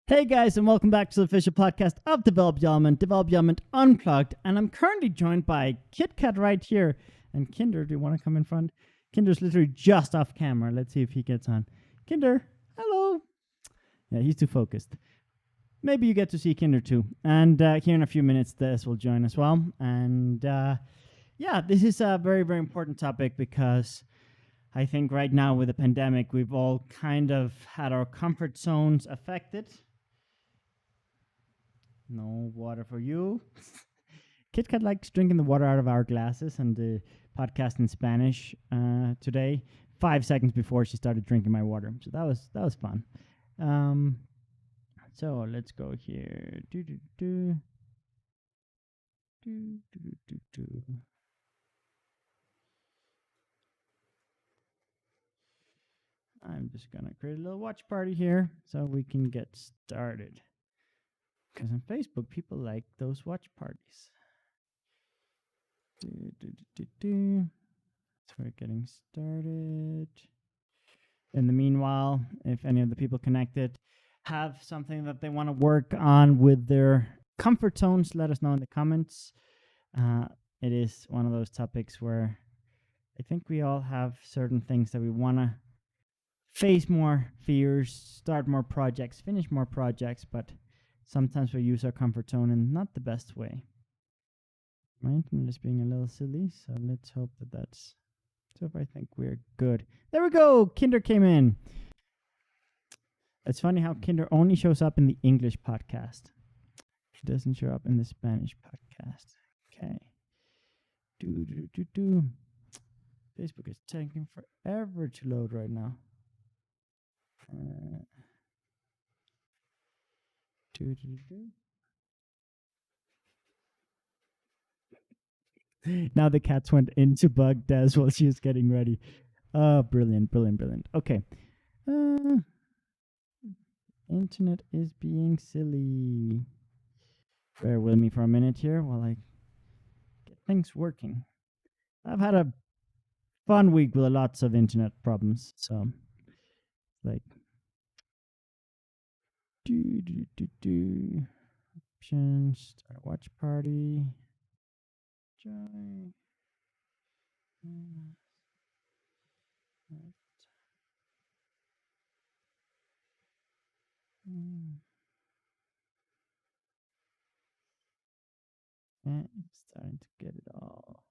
Hey guys, and welcome back to the official podcast of Develop Element Unplugged. And I'm currently joined by Kit Kat right here. And Kinder, do you want to come in front? Kinder's literally just off camera. Let's see if he gets on. Kinder, hello. Yeah, he's too focused. Maybe you get to see Kinder too. And here in a few minutes, Des will join as well. And this is a very, very important topic because I think right now with the pandemic, we've all kind of had our comfort zones affected. No water for you. Kit Kat likes drinking the water out of our glasses and the podcast in Spanish today, 5 seconds before she started drinking my water. So that was fun. So let's go here. I'm just gonna create a little watch party here so we can get started. Because on Facebook, people like those watch parties. So we're getting started. In the meanwhile, if any of the people connected have something that they want to work on with their comfort zones, let us know in the comments. It is one of those topics where I think we all have certain things that we want to face more fears, start more projects, finish more projects, but sometimes we use our comfort zone in not the best way. My internet is being a little silly, so let's hope that that's... So if I think we're good. There we go! Kinder came in. It's funny how Kinder only shows up in the English podcast. She doesn't show up in the Spanish podcast. Okay. Facebook is taking forever to load right now. Now the cats went into bug Des while she was getting ready. Brilliant. Okay. Internet is being silly. Bear with me for a minute here while I get things working. I've had a fun week with lots of internet problems, so like options, start watch party, join. And starting to get it all.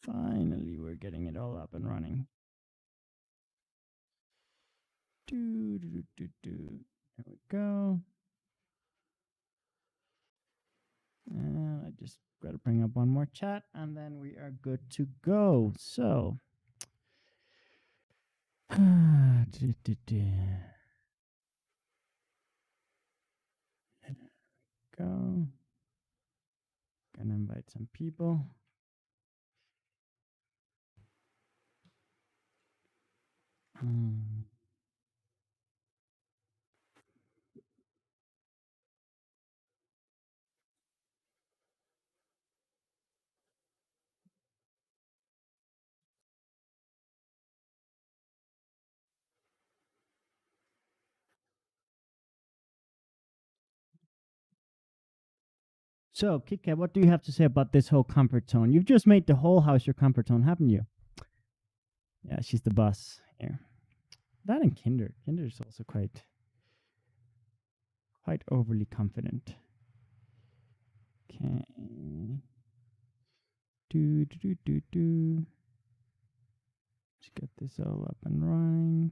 Finally, we're getting it all up and running. There we go. And I just got to bring up one more chat, and then we are good to go. So, go. Gonna invite some people. So, Kit Kat, what do you have to say about this whole comfort zone? You've just made the whole house your comfort zone, haven't you? Yeah, she's the boss here. That and Kinder. Kinder is also quite overly confident. Okay. Let's get this all up and running.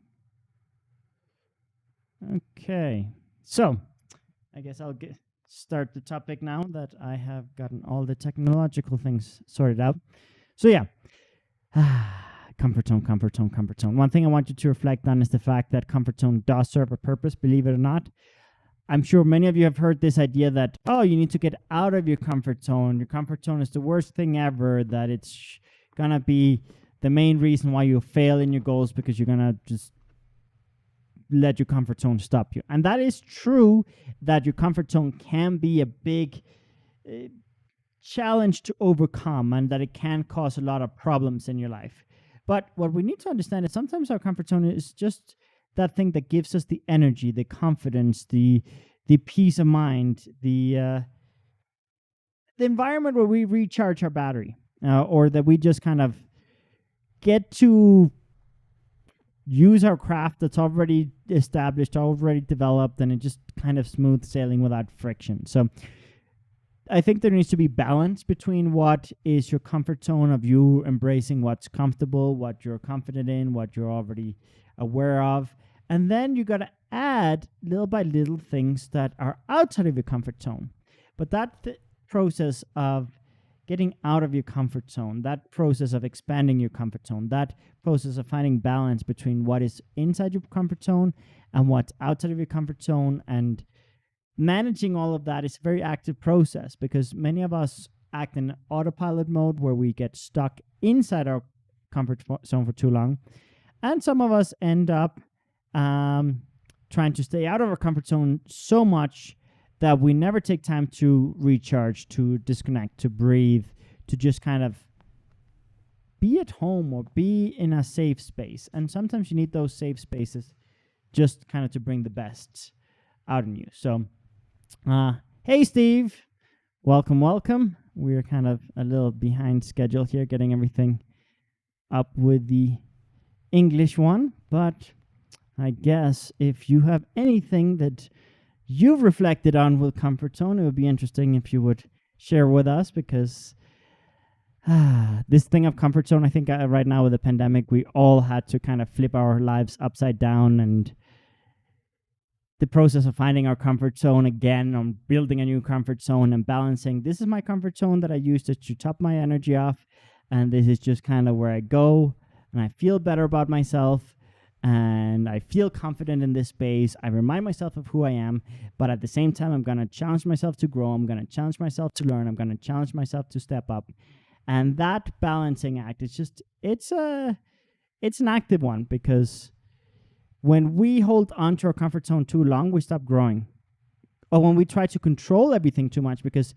Okay. So, I guess I'll start the topic now that I have gotten all the technological things sorted out. So yeah, comfort zone. One thing I want you to reflect on is the fact that comfort zone does serve a purpose, believe it or not. I'm sure many of you have heard this idea that, oh, you need to get out of your comfort zone. Your comfort zone is the worst thing ever, that it's going to be the main reason why you fail in your goals because you're going to just let your comfort zone stop you. And that is true, that your comfort zone can be a big challenge to overcome and that it can cause a lot of problems in your life. But what we need to understand is sometimes our comfort zone is just that thing that gives us the energy, the confidence, the peace of mind, the environment where we recharge our battery, or that we just kind of get to use our craft that's already established, already developed, and it just kind of smooth sailing without friction. So I think there needs to be balance between what is your comfort zone of you embracing what's comfortable, what you're confident in, what you're already aware of. And then you got to add little by little things that are outside of your comfort zone. But that process of getting out of your comfort zone, that process of expanding your comfort zone, that process of finding balance between what is inside your comfort zone and what's outside of your comfort zone, and managing all of that is a very active process, because many of us act in autopilot mode where we get stuck inside our comfort zone for too long. And some of us end up trying to stay out of our comfort zone so much that we never take time to recharge, to disconnect, to breathe, to just kind of be at home or be in a safe space. And sometimes you need those safe spaces just kind of to bring the best out in you. So, hey, Steve. Welcome. We're kind of a little behind schedule here, getting everything up with the English one. But I guess if you have anything that you've reflected on with comfort zone, it would be interesting if you would share with us, because this thing of comfort zone, I think right now with the pandemic, we all had to kind of flip our lives upside down, and the process of finding our comfort zone again, on building a new comfort zone and balancing, this is my comfort zone that I use to top my energy off, and this is just kind of where I go and I feel better about myself and I feel confident in this space. I remind myself of who I am, but at the same time, I'm going to challenge myself to grow. I'm going to challenge myself to learn. I'm going to challenge myself to step up. And that balancing act, it's an active one, because when we hold on to our comfort zone too long, we stop growing. Or when we try to control everything too much, because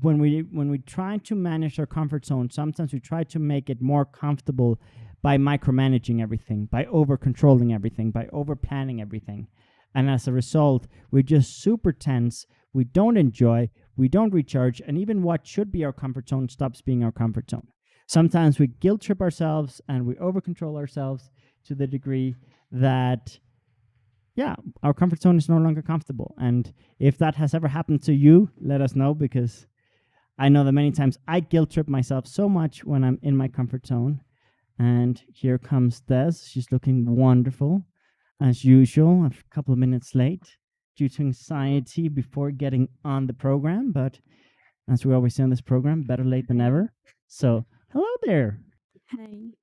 when we try to manage our comfort zone, sometimes we try to make it more comfortable by micromanaging everything, by over-controlling everything, by over-planning everything. And as a result, we're just super tense, we don't enjoy, we don't recharge, and even what should be our comfort zone stops being our comfort zone. Sometimes we guilt trip ourselves and we over-control ourselves to the degree that, our comfort zone is no longer comfortable. And if that has ever happened to you, let us know, because I know that many times I guilt trip myself so much when I'm in my comfort zone. And here comes Des. She's looking wonderful, as usual, a couple of minutes late due to anxiety before getting on the program. But as we always say on this program, better late than never. So, hello there. Hey,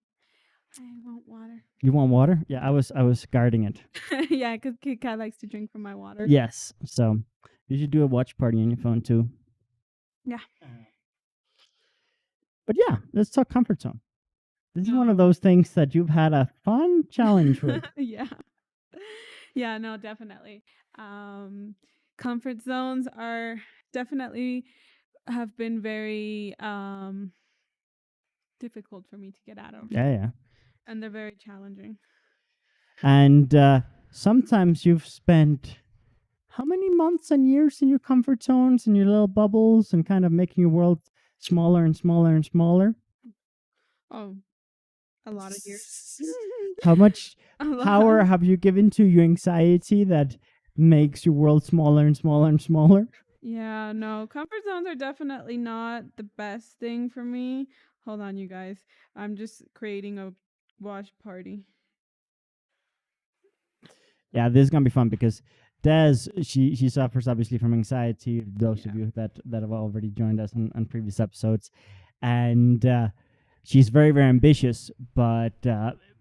I want water. You want water? Yeah, I was guarding it. Yeah, because Kit Kat likes to drink from my water. Yes. So you should do a watch party on your phone too. Yeah. But yeah, let's talk comfort zone. This is one of those things that you've had a fun challenge with. Yeah. Yeah, no, definitely. Comfort zones are definitely have been very difficult for me to get out of. Yeah. And they're very challenging. And sometimes you've spent how many months and years in your comfort zones and your little bubbles and kind of making your world smaller and smaller and smaller? Oh, a lot of years. How much power have you given to your anxiety that makes your world smaller and smaller and smaller? Yeah, no, comfort zones are definitely not the best thing for me. Hold on, you guys. I'm just creating a watch party. Yeah, this is gonna be fun, because Des, she suffers obviously from anxiety. Those of you that have already joined us on previous episodes, and she's very, very ambitious, but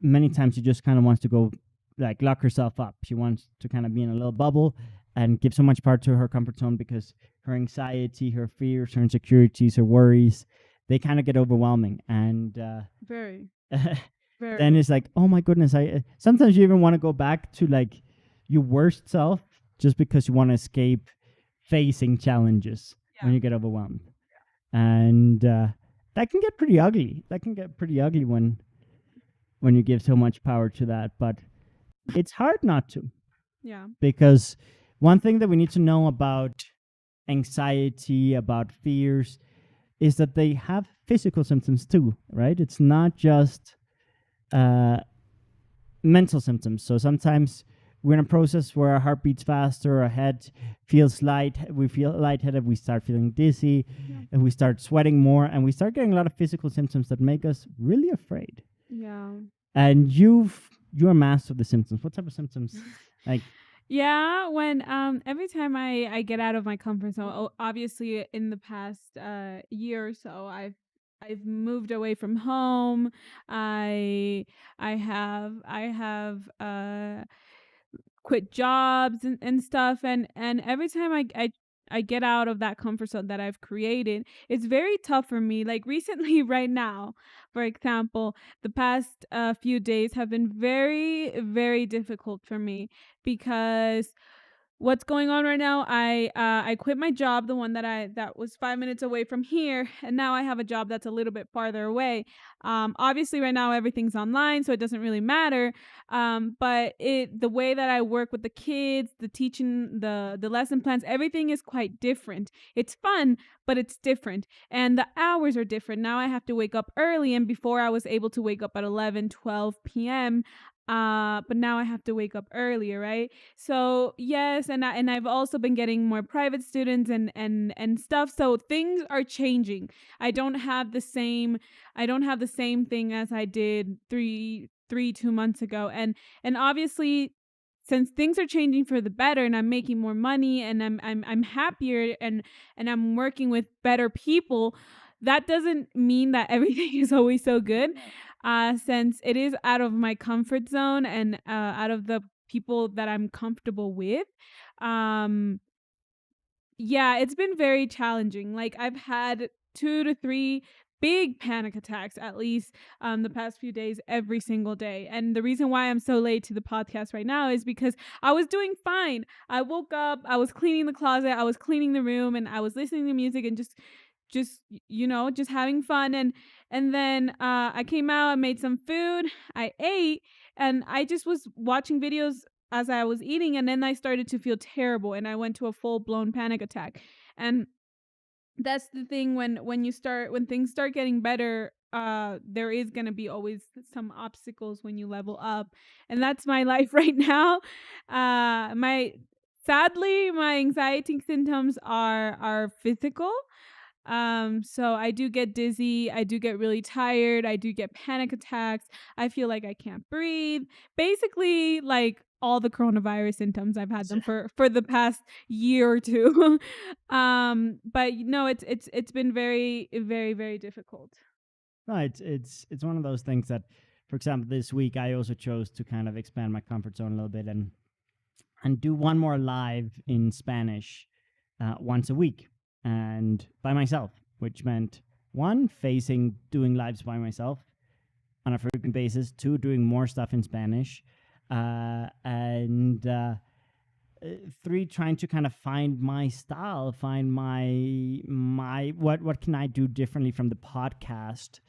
many times she just kind of wants to go, like, lock herself up. She wants to kind of be in a little bubble and give so much part to her comfort zone, because her anxiety, her fears, her insecurities, her worries, they kind of get overwhelming. And very. Then it's like, oh my goodness, I sometimes you even want to go back to like your worst self, just because you want to escape facing challenges when you get overwhelmed. And that can get pretty ugly. That can get pretty ugly when you give so much power to that. But it's hard not to, Yeah. because one thing that we need to know about anxiety, about fears, is that they have physical symptoms too, right? It's not just uh, mental symptoms. So sometimes we're in a process where our heart beats faster, our head feels light, we feel lightheaded, we start feeling dizzy, Yeah. and we start sweating more, and we start getting a lot of physical symptoms that make us really afraid. Yeah. And you're a master of the symptoms. What type of symptoms? Like, Yeah, when every time I get out of my comfort zone, obviously in the past year or so, I've moved away from home. I I have quit jobs and stuff, and every time I get out of that comfort zone that I've created, it's very tough for me. Like recently, right now, for example, the past few days have been very, very difficult for me because what's going on right now, I quit my job, the one that was 5 minutes away from here, and now I have a job that's a little bit farther away. Obviously right now everything's online, so it doesn't really matter. But the way that I work with the kids, the teaching, the lesson plans, everything is quite different. It's fun, but it's different, and the hours are different. Now I have to wake up early, and before I was able to wake up at 11, 12 p.m. But now I have to wake up earlier, right? So yes, and I've also been getting more private students and stuff. So things are changing. I don't have the same I don't have the same thing as I did 2 months ago. And obviously, since things are changing for the better and I'm making more money and I'm happier and I'm working with better people, that doesn't mean that everything is always so good. Since it is out of my comfort zone and out of the people that I'm comfortable with. Um, yeah, it's been very challenging. Like I've had 2 to 3 big panic attacks at least the past few days every single day. And the reason why I'm so late to the podcast right now is because I was doing fine. I woke up, I was cleaning the closet, I was cleaning the room, and I was listening to music and just having fun. And then I came out, I made some food, I ate, and I just was watching videos as I was eating, and then I started to feel terrible and I went to a full-blown panic attack. And that's the thing, when things start getting better, there is going to be always some obstacles when you level up. And that's my life right now. My Sadly, my anxiety symptoms are physical. So I do get dizzy, I do get really tired, I do get panic attacks, I feel like I can't breathe. Basically, like all the coronavirus symptoms, I've had them for the past year or two. But no, it's been very, very, very difficult. no, it's one of those things that, for example, this week I also chose to kind of expand my comfort zone a little bit and do one more live in Spanish once a week and by myself, which meant one, facing doing lives by myself on a frequent basis, two, doing more stuff in Spanish, and three, trying to kind of find my style, find my what can I do differently from the podcast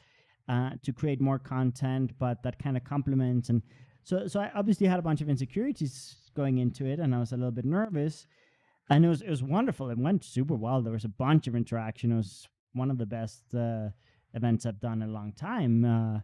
to create more content, but that kind of complements. And so I obviously had a bunch of insecurities going into it, and I was a little bit nervous. And it was wonderful. It went super well. There was a bunch of interaction. It was one of the best events I've done in a long time,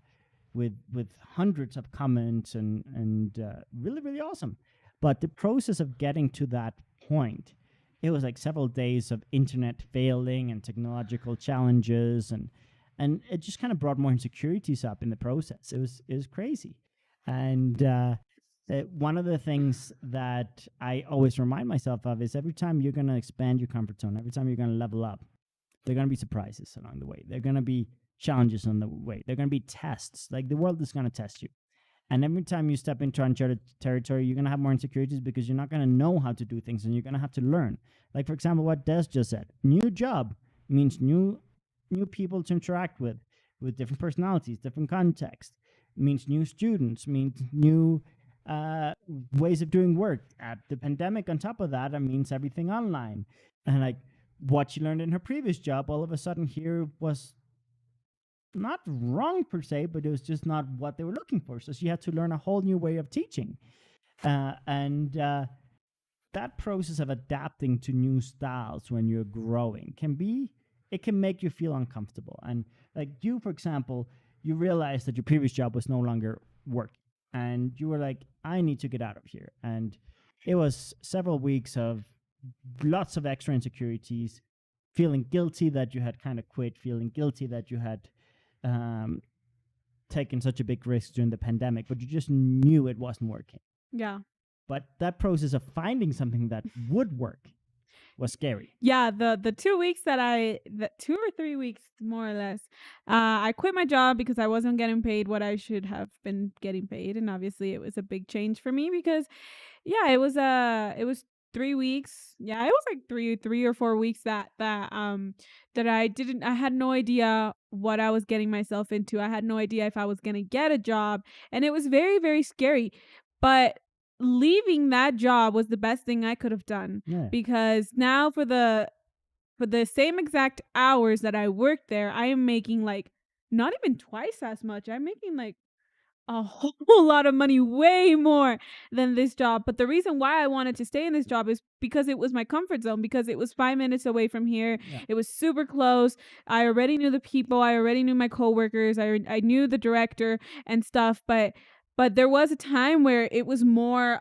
with hundreds of comments and really, really awesome. But the process of getting to that point, it was like several days of internet failing and technological challenges, and it just kind of brought more insecurities up in the process. It was crazy. And one of the things that I always remind myself of is every time you're going to expand your comfort zone, every time you're going to level up, there are going to be surprises along the way. There are going to be challenges on the way. There are going to be tests. Like the world is going to test you. And every time you step into uncharted territory, you're going to have more insecurities because you're not going to know how to do things and you're going to have to learn. Like, for example, what Des just said, new job means new people to interact with different personalities, different contexts, means new students, means new ways of doing work. The pandemic on top of that, it means everything online. And like what she learned in her previous job, all of a sudden here was not wrong per se, but it was just not what they were looking for. So she had to learn a whole new way of teaching. And that process of adapting to new styles when you're growing can be, it can make you feel uncomfortable. And like you, for example, you realize that your previous job was no longer working, and you were like, I need to get out of here. And it was several weeks of lots of extra insecurities, feeling guilty that you had kind of quit, feeling guilty that you had um, taken such a big risk during the pandemic, but you just knew it wasn't working. Yeah. But that process of finding something that would work was scary. Yeah, the 2 weeks the 2 or 3 weeks more or less, I quit my job because I wasn't getting paid what I should have been getting paid, and obviously it was a big change for me because yeah, it was 3 weeks. Yeah, it was like 3 or 4 weeks that I had no idea what I was getting myself into. I had no idea if I was gonna get a job, and it was very, very scary. But leaving that job was the best thing I could have done Yeah. because now for the same exact hours that I worked there, I am making like not even twice as much. I'm making like a whole lot of money, way more than this job. But the reason why I wanted to stay in this job is because it was my comfort zone, because it was 5 minutes away from here. Yeah. It was super close. I already knew the people. I already knew my coworkers. I knew the director and stuff. But there was a time where it was more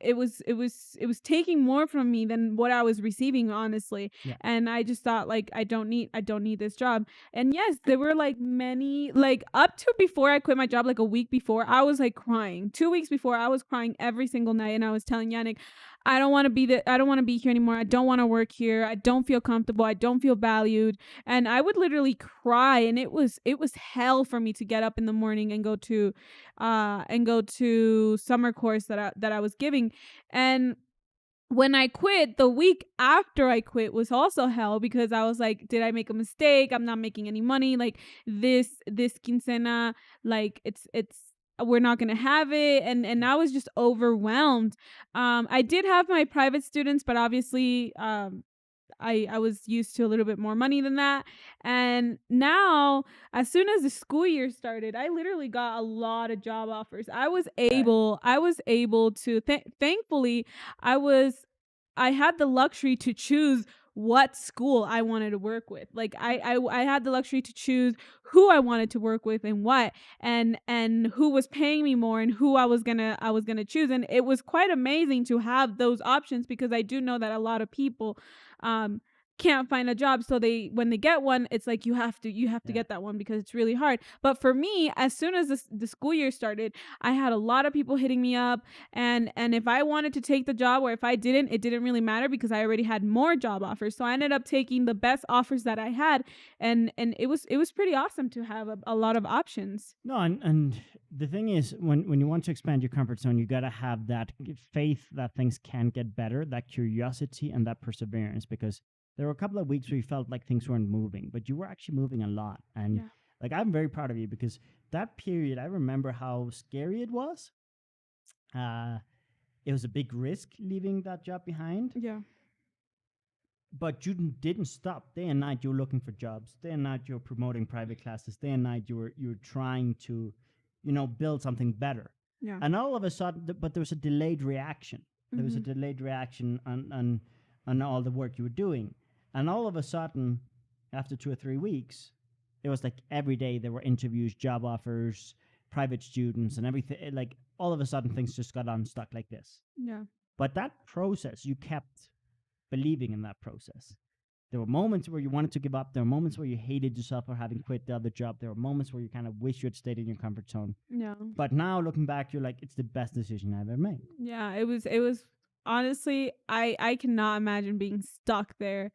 it was taking more from me than what I was receiving, honestly. Yeah. And I just thought like I don't need this job. And yes, there were like many, like up to before I quit my job, like a week before, I was like crying. 2 weeks before, I was crying every single night, and I was telling Yannick, I don't want to be here anymore. I don't want to work here. I don't feel comfortable. I don't feel valued. And I would literally cry, and it was hell for me to get up in the morning and go to summer course that I was giving. And when I quit, the week after I quit was also hell because I was like, did I make a mistake? I'm not making any money. Like this quincena, like it's we're not gonna have it. And Yeah. I was just overwhelmed. I did have my private students, but obviously I was used to a little bit more money than that. And now, as soon as the school year started, I literally got a lot of job offers. Okay. I was able to thankfully I was I had the luxury to choose what school I wanted to work with. Like I had the luxury to choose who I wanted to work with and what, and who was paying me more and who I was gonna choose. And it was quite amazing to have those options because I do know that a lot of people um can't find a job, so they when they get one, it's like you have to Yeah. get that one because it's really hard. But for me, as soon as the school year started, I had a lot of people hitting me up, and if I wanted to take the job or if I didn't, it didn't really matter because I already had more job offers. So I ended up taking the best offers that I had, and it was pretty awesome to have a lot of options. No, and the thing is, when you want to expand your comfort zone, you gotta have that faith that things can get better, that curiosity, and that perseverance. Because there were a couple of weeks where you felt like things weren't moving, but you were actually moving a lot. And Yeah. like, I'm very proud of you because that period, I remember how scary it was. Uh, it was a big risk leaving that job behind, Yeah. but you didn't stop. Day and night you were looking for jobs. Day and night you were promoting private classes. Day and night you were trying to, build something better. Yeah. And all of a sudden, but there was a delayed reaction. There was a Mhm. delayed reaction on all the work you were doing. And all of a sudden, after 2 or 3 weeks, it was like every day there were interviews, job offers, private students, and everything. Like all of a sudden, things just got unstuck like this. Yeah. But that process, you kept believing in that process. There were moments where you wanted to give up. There were moments where you hated yourself for having quit the other job. There were moments where you kind of wish you had stayed in your comfort zone. Yeah. But now looking back, you're like, it's the best decision I've ever made. Yeah, it was honestly, I cannot imagine being stuck there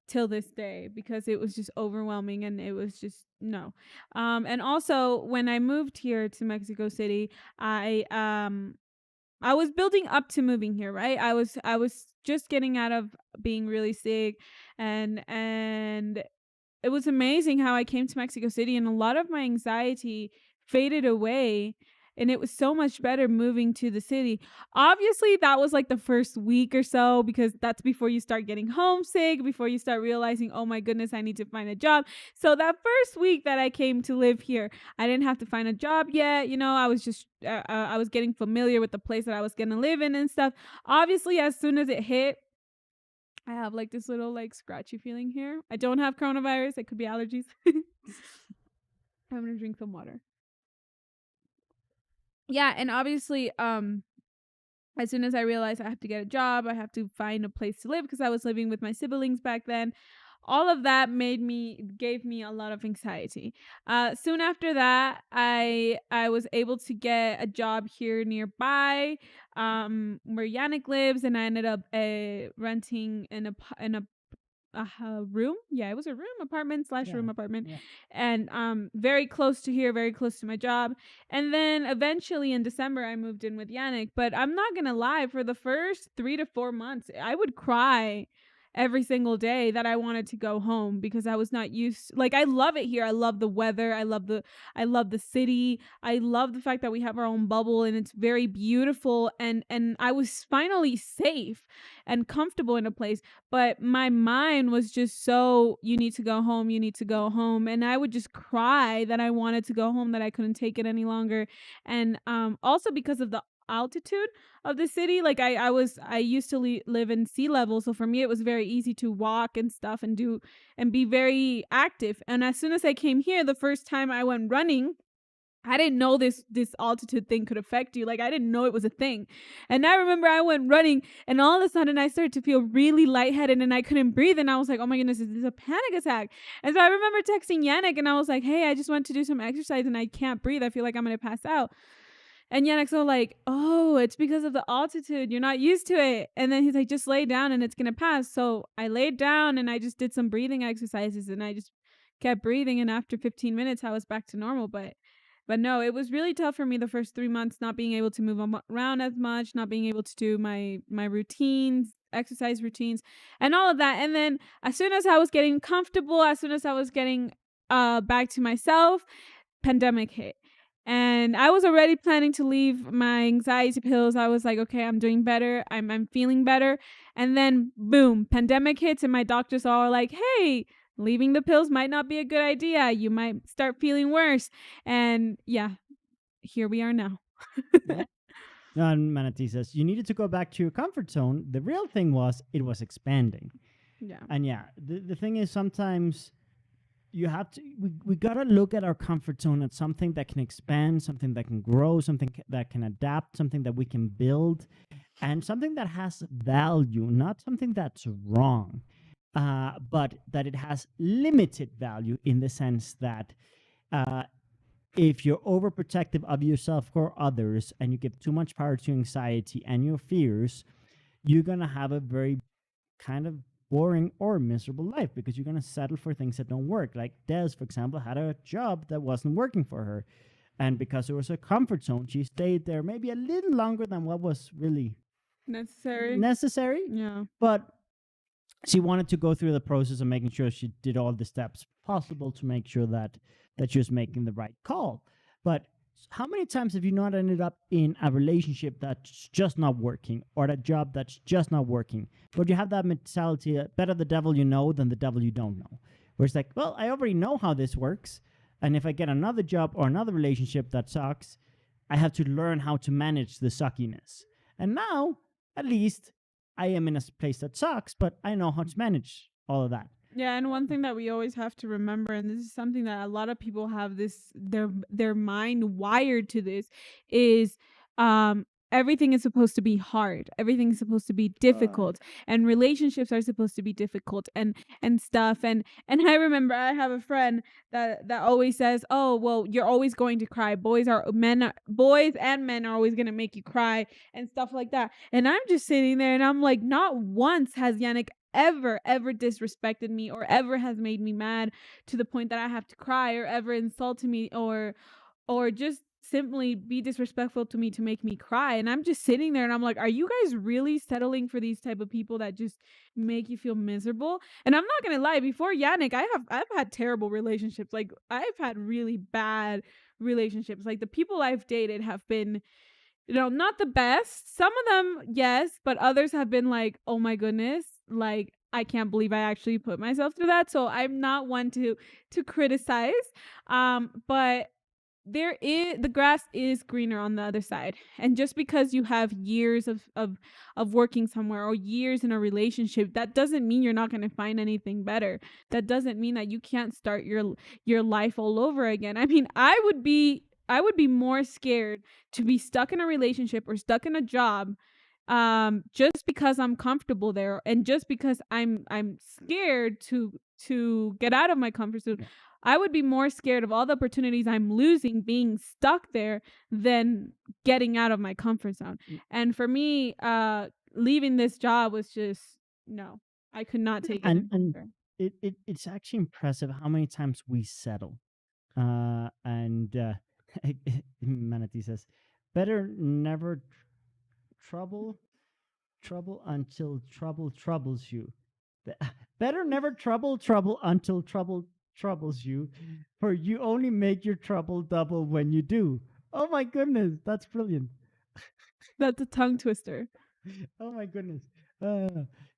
till this day because it was just overwhelming and it was just no. And also when I moved here to Mexico City, I was building up to moving here, right? I was just getting out of being really sick, and it was amazing how I came to Mexico City and a lot of my anxiety faded away. and it was so much better moving to the city. Obviously, that was like the first week or so because that's before you start getting homesick, before you start realizing, oh my goodness, I need to find a job. So that first week that I came to live here, I didn't have to find a job yet. I was just I was getting familiar with the place that I was gonna live in and stuff. Obviously, as soon as it hit, I have like this little like scratchy feeling here. I don't have coronavirus. It could be allergies. I'm gonna drink some water. Yeah, and obviously, as soon as I realized I have to get a job, I have to find a place to live because I was living with my siblings back then. All of that gave me a lot of anxiety. Soon after that, I was able to get a job here nearby, where Yannick lives, and I ended up renting in a room. Yeah, it was a room apartment slash Yeah. room apartment, Yeah. and very close to here, very close to my job. And then eventually in December, I moved in with Yannick. But I'm not gonna lie, for the first 3 to 4 months, I would cry every single day that I wanted to go home because I was not used. Like, I love it here. I love the weather. I love the city. I love the fact that we have our own bubble and it's very beautiful. And I was finally safe and comfortable in a place, but my mind was just so, you need to go home, you need to go home, and I would just cry that I wanted to go home, that I couldn't take it any longer. And also because of the altitude of the city, like I used to live in sea level, so for me it was very easy to walk and stuff and do and be very active. And as soon as I came here, the first time I went running, I didn't know this altitude thing could affect you. Like, I didn't know it was a thing. And I remember I went running, and all of a sudden I started to feel really lightheaded and I couldn't breathe. And I was like, oh my goodness, is this a panic attack? And so I remember texting Yannick and I was like, hey, I just went to do some exercise and I can't breathe. I feel like I'm gonna pass out. And Yannick's all like, oh, it's because of the altitude. You're not used to it. And then he's like, just lay down and it's gonna pass. So I laid down and I just did some breathing exercises and I just kept breathing. And after 15 minutes, I was back to normal. But no, it was really tough for me the first 3 months, not being able to move around as much, not being able to do my routines, exercise routines, and all of that. And then as soon as I was getting comfortable, as soon as I was getting back to myself, pandemic hit. And I was already planning to leave my anxiety pills. I was like, okay, I'm doing better. I'm feeling better. And then boom, pandemic hits and my doctors all like, hey, leaving the pills might not be a good idea. You might start feeling worse. And yeah, here we are now. Yeah. No, and Manatee says you needed to go back to your comfort zone. The real thing was it was expanding. Yeah. And yeah, the thing is sometimes you have to we gotta look at our comfort zone as something that can expand, something that can grow, something that can adapt, something that we can build, and something that has value, not something that's wrong, but that it has limited value in the sense that uh, if you're overprotective of yourself or others and you give too much power to anxiety and your fears, you're gonna have a very kind of boring or miserable life because you're going to settle for things that don't work. Like Des, for example, had a job that wasn't working for her. And because it was a comfort zone, she stayed there maybe a little longer than what was really necessary. Yeah. But she wanted to go through the process of making sure she did all the steps possible to make sure that she was making the right call. But how many times have you not ended up in a relationship that's just not working or a job that's just not working? But you have that mentality, better the devil you know than the devil you don't know. Where it's like, well, I already know how this works. And if I get another job or another relationship that sucks, I have to learn how to manage the suckiness. And now, at least, I am in a place that sucks, but I know how to manage all of that. Yeah, and one thing that we always have to remember, and this is something that a lot of people have their mind wired to this, is everything is supposed to be hard. Everything is supposed to be difficult. And relationships are supposed to be difficult and stuff. And I remember I have a friend that always says, oh, well, you're always going to cry. Boys and men are always gonna make you cry and stuff like that. And I'm just sitting there and I'm like, not once has Yannick ever disrespected me or ever has made me mad to the point that I have to cry or ever insulted me or just simply be disrespectful to me to make me cry, and I'm just sitting there and I'm like, are you guys really settling for these type of people that just make you feel miserable? And I'm not gonna lie, before Yannick, I've had terrible relationships. Like, I've had really bad relationships. Like, the people I've dated have been, not the best. Some of them, yes, but others have been like, oh my goodness, like, I can't believe I actually put myself through that. So I'm not one to criticize. But the grass is greener on the other side. And just because you have years of working somewhere or years in a relationship, that doesn't mean you're not going to find anything better. That doesn't mean that you can't start your life all over again. I mean, I would be more scared to be stuck in a relationship or stuck in a job, just because I'm comfortable there, and just because I'm scared to get out of my comfort zone. I would be more scared of all the opportunities I'm losing being stuck there than getting out of my comfort zone. And for me, leaving this job was just, no. I could not take it any And longer. it's actually impressive how many times we settle. And Manatee says, better never trouble trouble until trouble troubles you. The- Better never trouble until trouble troubles you, for you only make your trouble double when you do. Oh my goodness, that's brilliant. That's a tongue twister. Oh my goodness. Uh,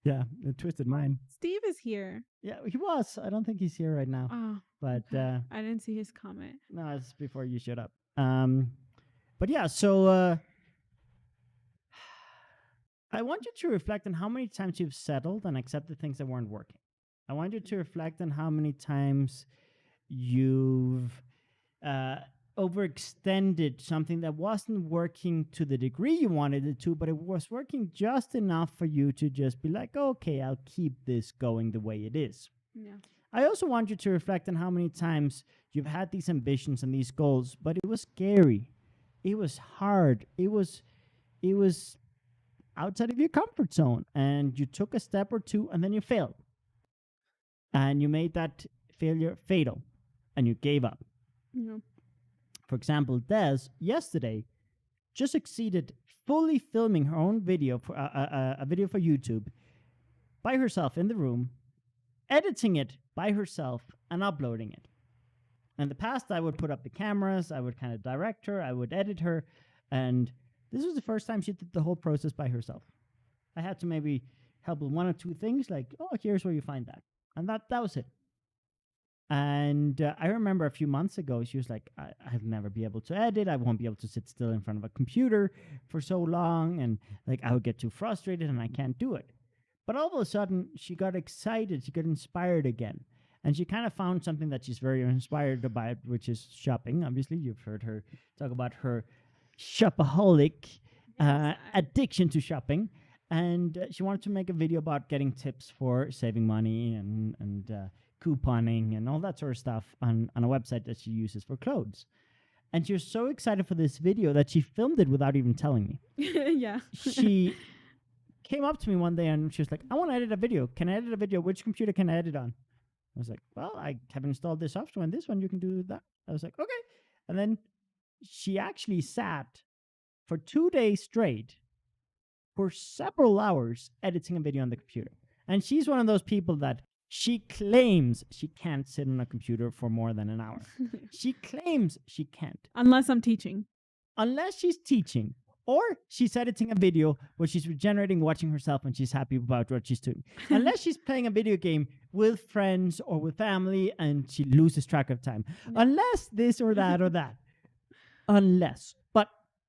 yeah, it twisted mine. Steve is here. Yeah, he was. I don't think he's here right now. Oh, But okay. I didn't see his comment. no, it's before you showed up. But yeah, so I want you to reflect on how many times you've settled and accepted things that weren't working. I want you to reflect on how many times you've uh, overextended something that wasn't working to the degree you wanted it to, but it was working just enough for you to just be like, okay, I'll keep this going the way it is. Yeah. I also want you to reflect on how many times you've had these ambitions and these goals, but it was scary. It was hard. It was outside of your comfort zone, and you took a step or two and then you failed. And you made that failure fatal and you gave up. Yeah. For example, Des yesterday just succeeded fully filming her own video for a video for YouTube by herself in the room, editing it by herself and uploading it. In the past, I would put up the cameras, I would kind of direct her, I would edit her, and this was the first time she did the whole process by herself. I had to maybe help with one or two things, like, oh, here's where you find that. And that was it. And I remember a few months ago, she was like, I'll never be able to edit. I won't be able to sit still in front of a computer for so long. And like, I would get too frustrated and I can't do it. But all of a sudden, she got excited. She got inspired again. And she kind of found something that she's very inspired about, which is shopping. Obviously, you've heard her talk about her shopaholic addiction to shopping. And she wanted to make a video about getting tips for saving money and couponing and all that sort of stuff on a website that she uses for clothes. And she was so excited for this video that she filmed it without even telling me. Yeah. She came up to me one day and she was like, I want to edit a video. Can I edit a video? Which computer can I edit on? I was like, well, I have installed this software and this one, you can do that. I was like, okay. And then she actually sat for 2 days straight for several hours editing a video on the computer. And she's one of those people that she claims she can't sit on a computer for more than an hour. She claims she can't. Unless I'm teaching. Unless she's teaching or she's editing a video where she's regenerating, watching herself, and she's happy about what she's doing. Unless she's playing a video game with friends or with family and she loses track of time. Yeah. Unless this or that or that. Unless. But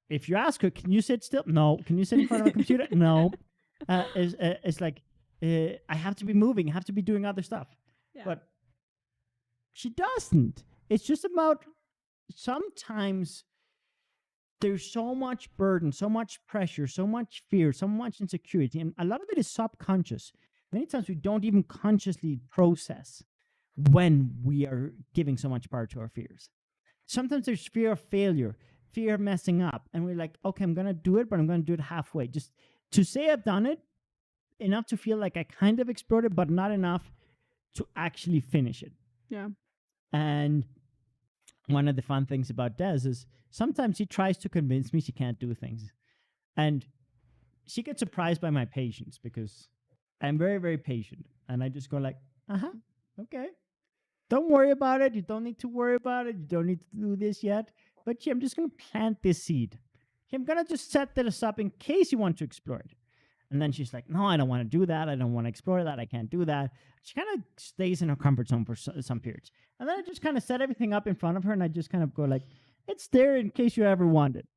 if you ask her, can you sit still? No. Can you sit in front of a computer? No. It's like, I have to be moving. I have to be doing other stuff. Yeah. But she doesn't. It's just about sometimes there's so much burden, so much pressure, so much fear, so much insecurity. And a lot of it is subconscious. Many times we don't even consciously process when we are giving so much power to our fears. Sometimes there's fear of failure, fear of messing up. And we're like, okay, I'm going to do it, but I'm going to do it halfway. Just to say I've done it, enough to feel like I kind of explored it, but not enough to actually finish it. Yeah. And one of the fun things about Des is sometimes she tries to convince me she can't do things. And she gets surprised by my patience because I'm very, very patient. And I just go like, uh-huh, okay. Don't worry about it. You don't need to worry about it. You don't need to do this yet. But I'm just going to plant this seed. I'm going to just set this up in case you want to explore it. And then she's like, no, I don't want to do that. I don't want to explore that. I can't do that. She kind of stays in her comfort zone for some periods. And then I just kind of set everything up in front of her and I just kind of go like, it's there in case you ever want it.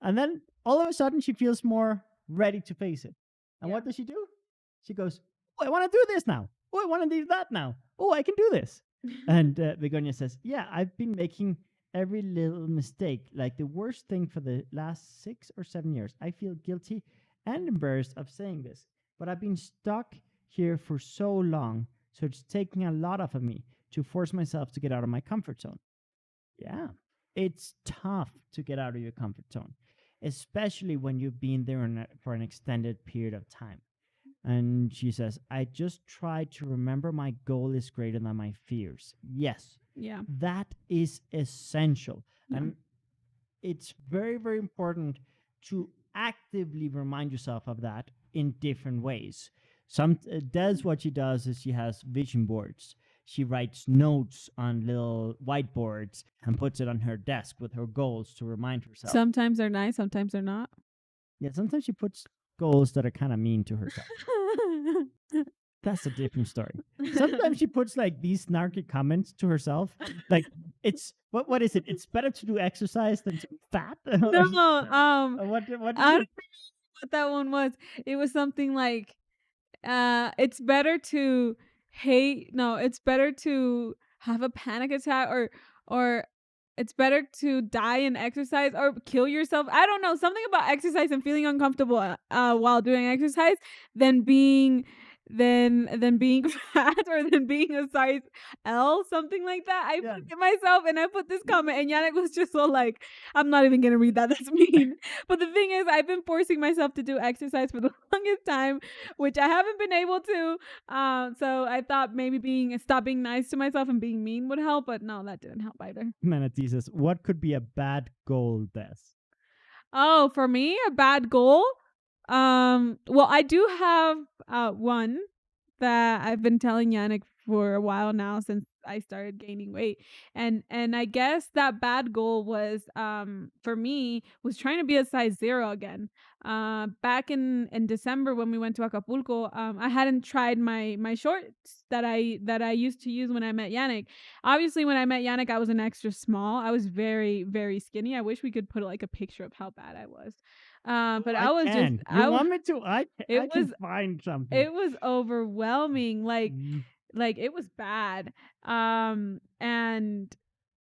And then all of a sudden she feels more ready to face it. And what does she do? She goes, oh, I want to do this now. Oh, I want to do that now. Oh, I can do this. And Begonia says, yeah, I've been making every little mistake. Like the worst thing for the last 6 or 7 years. I feel guilty and embarrassed of saying this, but I've been stuck here for so long, so it's taking a lot of me to force myself to get out of my comfort zone. Yeah, it's tough to get out of your comfort zone, especially when you've been there for an extended period of time. And she says, I just try to remember my goal is greater than my fears. Yes. Yeah. That is essential. Yeah. And it's very, very important to actively remind yourself of that in different ways. What she does is she has vision boards. She writes notes on little whiteboards and puts it on her desk with her goals to remind herself. Sometimes they're nice, sometimes they're not. Yeah, sometimes she puts goals that are kind of mean to herself. That's a different story. Sometimes she puts like these snarky comments to herself. Like it's what is it? It's better to do exercise than to be fat. No, what I don't know what that one was. It was something like it's better to it's better to have a panic attack or it's better to die in exercise or kill yourself. I don't know, something about exercise and feeling uncomfortable while doing exercise than being than being fat or than being a size L, something like that. I Yeah. looked at myself and I put this comment and Yannick was just so like, I'm not even gonna read that. That's mean. But the thing is, I've been forcing myself to do exercise for the longest time, which I haven't been able to. So I thought maybe stop being nice to myself and being mean would help, but no, that didn't help either. Manatee says, what could be a bad goal, Des? Oh, for me, a bad goal. Well, I do have one that I've been telling Yannick for a while now since I started gaining weight. And I guess that bad goal was for me was trying to be a size 0 again. Back in December when we went to Acapulco, I hadn't tried my shorts that I used to use when I met Yannick. Obviously when I met Yannick I was an extra small. I was very, very skinny. I wish we could put like a picture of how bad I was. But I was just You want me to? I it can was find something. it was overwhelming. Like Mm. like it was bad. And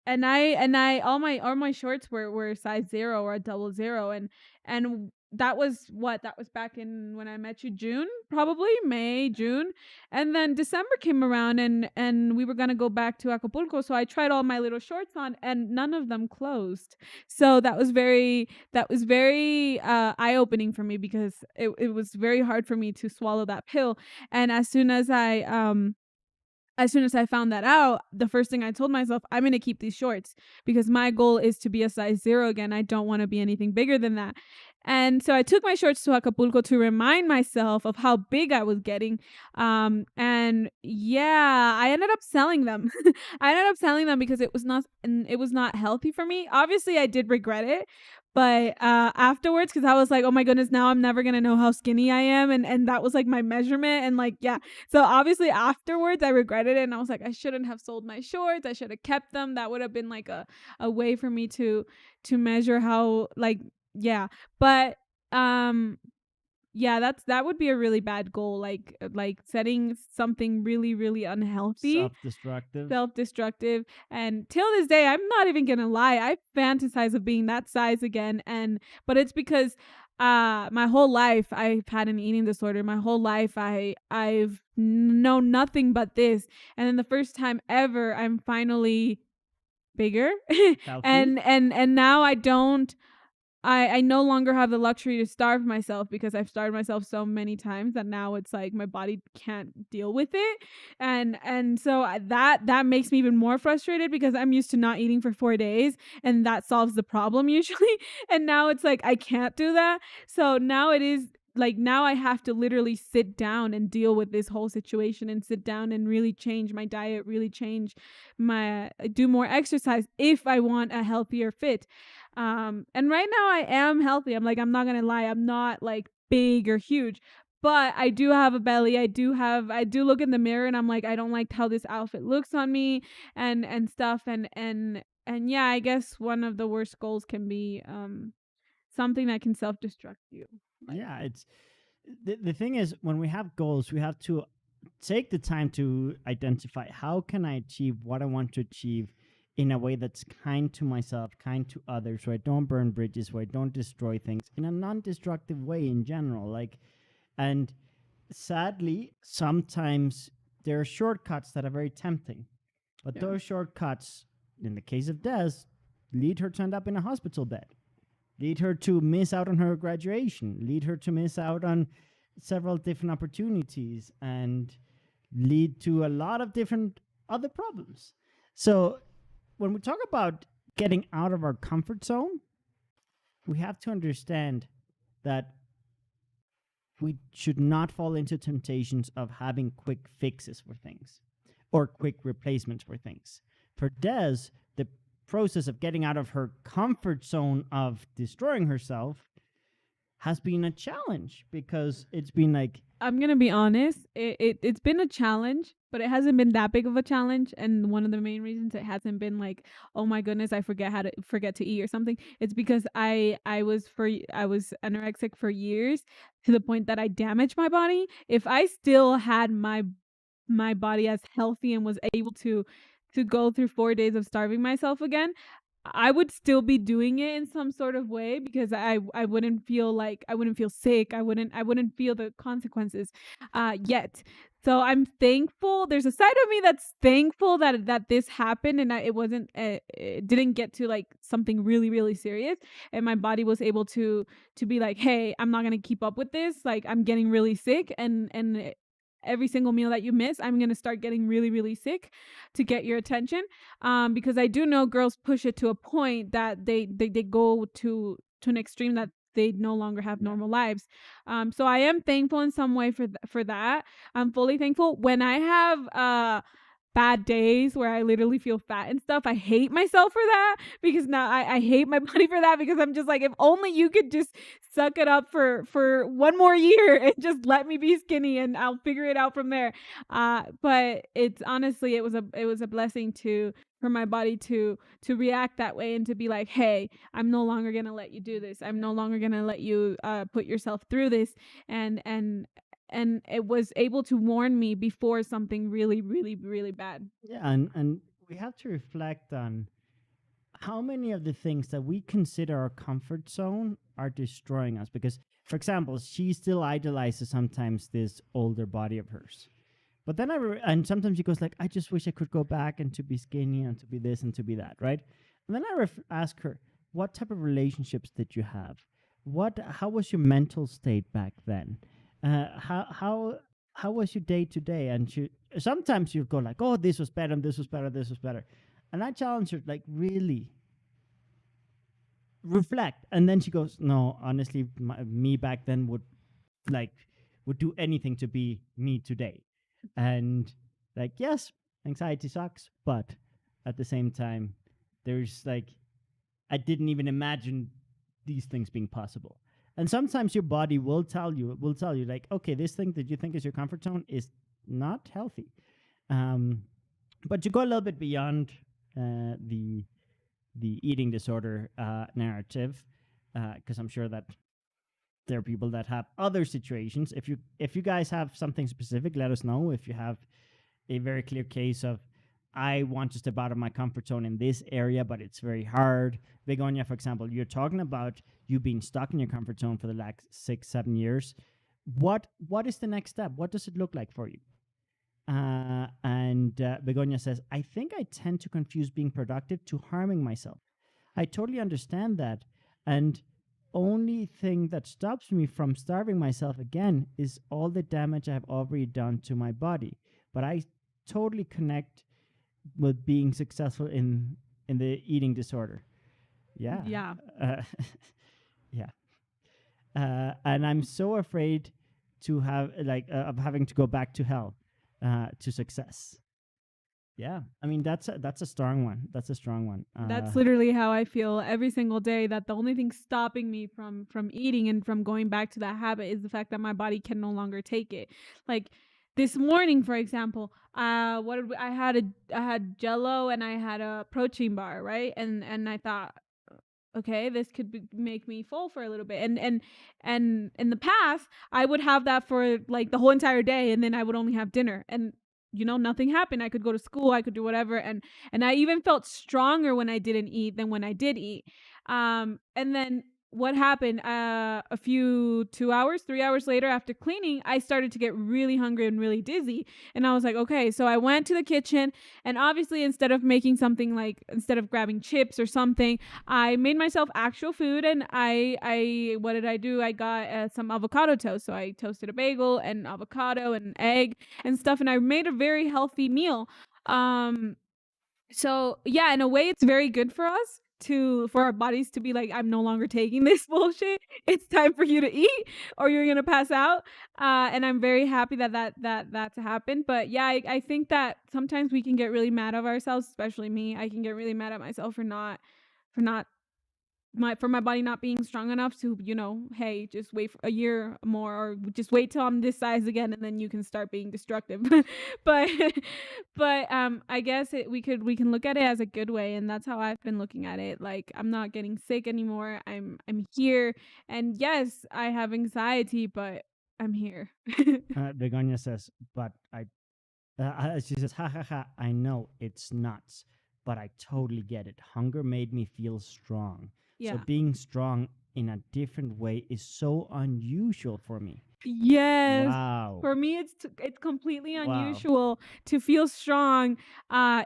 I all my shorts were size 0 or a double 0 and that was back in when I met you, June, probably May, June. And then December came around and we were going to go back to Acapulco, so I tried all my little shorts on and none of them closed. So that was very eye-opening for me because it was very hard for me to swallow that pill. And as soon as I found that out, the first thing I told myself, I'm going to keep these shorts because my goal is to be a size 0 again. I don't want to be anything bigger than that. And so I took my shorts to Acapulco to remind myself of how big I was getting. And yeah, I ended up selling them. I ended up selling them because it was not healthy for me. Obviously, I did regret it. But afterwards, because I was like, oh my goodness, now I'm never going to know how skinny I am. And that was like my measurement. And like, yeah. So obviously afterwards, I regretted it. And I was like, I shouldn't have sold my shorts. I should have kept them. That would have been like a way for me to measure how, like, yeah. But yeah, that would be a really bad goal, like setting something really, really unhealthy, self-destructive. And till this day, I'm not even gonna lie, I fantasize of being that size again. But it's because my whole life I've had an eating disorder. My whole life I've known nothing but this. And then the first time ever I'm finally bigger. and now I don't I no longer have the luxury to starve myself because I've starved myself so many times that now it's like my body can't deal with it. And so that makes me even more frustrated because I'm used to not eating for 4 days and that solves the problem usually. And now it's like I can't do that. So now it is like now I have to literally sit down and deal with this whole situation and sit down and really change my diet, really change my do more exercise if I want a healthier fit. And right now I am healthy. I'm not gonna lie, I'm not like big or huge, but I do have a belly. I do look in the mirror and I'm like, I don't like how this outfit looks on me and stuff. And yeah, I guess one of the worst goals can be something that can self destruct you. Like Yeah, it's the thing is, when we have goals, we have to take the time to identify how can I achieve what I want to achieve in a way that's kind to myself, kind to others, where I don't burn bridges, where I don't destroy things in a non-destructive way in general. Like, and sadly, sometimes there are shortcuts that are very tempting, but yeah. those shortcuts, in the case of Des, lead her to end up in a hospital bed, lead her to miss out on her graduation, lead her to miss out on several different opportunities, and lead to a lot of different other problems. So when we talk about getting out of our comfort zone, we have to understand that we should not fall into temptations of having quick fixes for things or quick replacements for things. For Des, the process of getting out of her comfort zone of destroying herself has been a challenge because it's been like, I'm gonna be honest. It's been a challenge, but it hasn't been that big of a challenge. And one of the main reasons it hasn't been like, oh my goodness, I forget to eat or something. It's because I was anorexic for years to the point that I damaged my body. If I still had my body as healthy and was able to go through 4 days of starving myself again, I would still be doing it in some sort of way because I wouldn't feel like I wouldn't feel sick. I wouldn't feel the consequences yet. So I'm thankful. There's a side of me that's thankful that this happened and it wasn't it didn't get to like something really serious and my body was able to be like, "Hey, I'm not going to keep up with this. Like I'm getting really sick and every single meal that you miss, I'm going to start getting really sick to get your attention." Because I do know girls push it to a point that they go to an extreme that they no longer have yeah, normal lives. So I am thankful in some way for that. I'm fully thankful when I have bad days where I literally feel fat and stuff. I hate myself for that because now I hate my body for that because I'm just like, if only you could just suck it up for one more year and just let me be skinny and I'll figure it out from there. But it's honestly it was a blessing to for my body to react that way and to be like, hey, I'm no longer gonna let you do this. I'm no longer gonna let you put yourself through this. And it was able to warn me before something really bad. yeah, and we have to reflect on how many of the things that we consider our comfort zone are destroying us. Because, for example, she still idolizes sometimes this older body of hers. But then and sometimes she goes like, I just wish I could go back and to be skinny and to be this and to be that, right? And then I ask her, what type of relationships did you have? How was your mental state back then? How was your day to day? And sometimes you go like, oh, this was better, and this was better, this was better. And I challenge her, like, really reflect. And then she goes, no, honestly, me back then like would do anything to be me today. And like, yes, anxiety sucks, but at the same time, there's like, I didn't even imagine these things being possible. And sometimes your body will tell you like, okay, this thing that you think is your comfort zone is not healthy. But you go a little bit beyond the eating disorder narrative, because I'm sure that there are people that have other situations. If you guys have something specific, let us know. If you have a very clear case of, I want to step out of my comfort zone in this area, but it's very hard. Begonia, for example, you're talking about you being stuck in your comfort zone for the last 6-7 years. What is the next step? What does it look like for you? And Begonia says, I think I tend to confuse being productive to harming myself. I totally understand that. And only thing that stops me from starving myself again is all the damage I've already done to my body. But I totally connect with being successful in the eating disorder. Yeah. Yeah. Uh, yeah. And I'm so afraid to have of having to go back to hell to success. Yeah, I mean that's a strong one. That's a strong one. That's literally how I feel every single day, that the only thing stopping me from eating and from going back to that habit is the fact that my body can no longer take it. Like this morning, for example, what did I had Jello and I had a protein bar, right? And I thought, okay, this could make me full for a little bit. And in the past, I would have that for like the whole entire day, and then I would only have dinner, and nothing happened. I could go to school, I could do whatever, and I even felt stronger when I didn't eat than when I did eat. And then what happened, a few 2 hours 3 hours later, after cleaning, I started to get really hungry and really dizzy, and I was like, okay. So I went to the kitchen, and obviously, instead of grabbing chips or something, I made myself actual food. And I what did I do? I got some avocado toast. So I toasted a bagel and avocado and egg and stuff, and I made a very healthy meal. Um, so yeah, in a way, it's very good for us for our bodies to be like, I'm no longer taking this bullshit. It's time for you to eat, or you're gonna pass out. And I'm very happy that's happened. But yeah, I think that sometimes we can get really mad at ourselves, especially me. I can get really mad at myself for not for my body not being strong enough to, hey, just wait for a year more, or just wait till I'm this size again, and then you can start being destructive. but I guess we can look at it as a good way, and that's how I've been looking at it. Like, I'm not getting sick anymore. I'm here, and yes, I have anxiety, but I'm here. Begonia says, but she says, ha ha ha, I know it's nuts, but I totally get it. Hunger made me feel strong. So Yeah. being strong in a different way is so unusual for me. Yes. Wow. For me, it's completely Wow. unusual to feel strong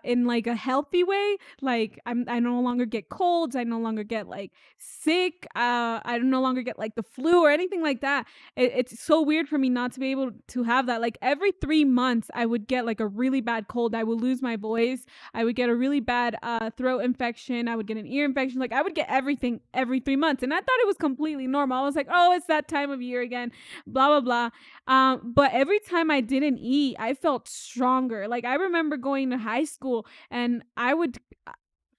in like a healthy way. Like, I no longer get colds, I no longer get like sick, I no longer get like the flu or anything like that. It's so weird for me not to be able to have that. Like every 3 months I would get like a really bad cold. I would lose my voice. I would get a really bad throat infection. I would get an ear infection. Like I would get everything every 3 months, and I thought it was completely normal. I was like, "Oh, it's that time of year again." Blah blah blah. But every time I didn't eat, I felt stronger. Like I remember going to high school, and I would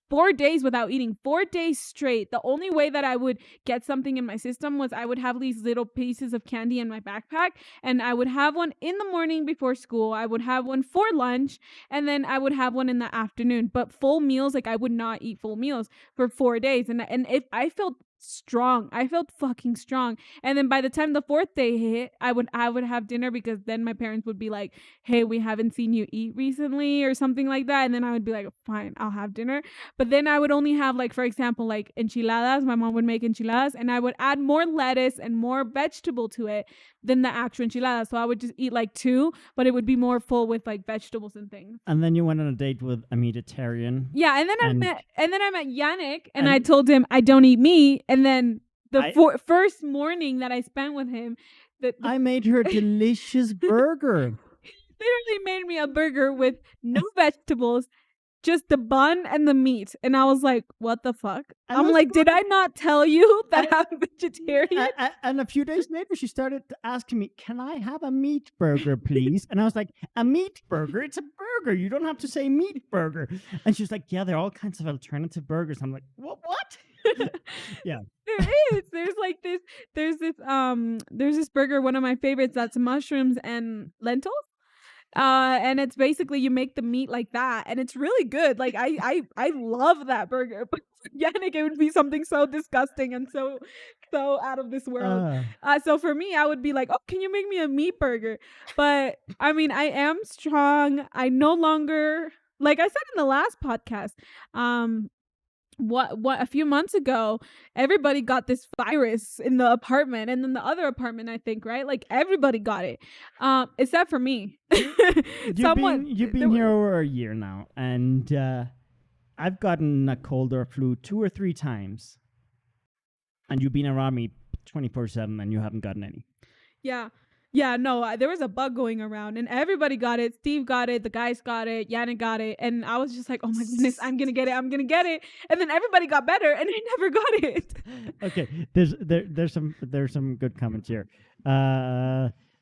4 days without eating, 4 days straight. The only way that I would get something in my system was I would have these little pieces of candy in my backpack, and I would have one in the morning before school. I would have one for lunch, and then I would have one in the afternoon. But full meals, like I would not eat full meals for 4 days. And if I felt strong, I felt fucking strong. And then by the time the fourth day hit, I would have dinner, because then my parents would be like, hey, we haven't seen you eat recently or something like that. And then I would be like, fine, I'll have dinner. But then I would only have, like, for example, like enchiladas. My mom would make enchiladas, and I would add more lettuce and more vegetable to it than the actual enchiladas. So I would just eat like two, but it would be more full with like vegetables and things. And then you went on a date with a meatitarian. Yeah, and then And- I met Yannick, and and- I told him I don't eat meat. And then the I- first morning that I spent with him, I made her a delicious burger. literally made me a burger with no vegetables, just the bun and the meat. And I was like, what the fuck? And I'm those like, did I not tell you that I'm vegetarian? And a few days later, she started asking me, "Can I have a meat burger, please?" And I was like, "A meat burger? It's a burger. You don't have to say meat burger." And she was like, "Yeah, there are all kinds of alternative burgers." I'm like, "What?" Yeah. There is. There's this burger, one of my favorites, that's mushrooms and lentils. And it's basically, you make the meat like that, and it's really good. Like I love that burger. But Yannick, it would be something so disgusting and so out of this world. So for me, I would be like, oh, can you make me a meat burger? But I mean, I am strong. I no longer, like I said in the last podcast, what a few months ago, everybody got this virus in the apartment, and then the other apartment, I think, right? Like everybody got it, except for me. You've been here over a year now, and I've gotten a cold or flu 2 or 3 times. and you've been around me 24/7 and you haven't gotten any. Yeah. Yeah, no, there was a bug going around and everybody got it. Steve got it, the guys got it, Yannick got it, and I was just like, "Oh my goodness, I'm going to get it. I'm going to get it." And then everybody got better and I never got it. Okay, there's some good comments here.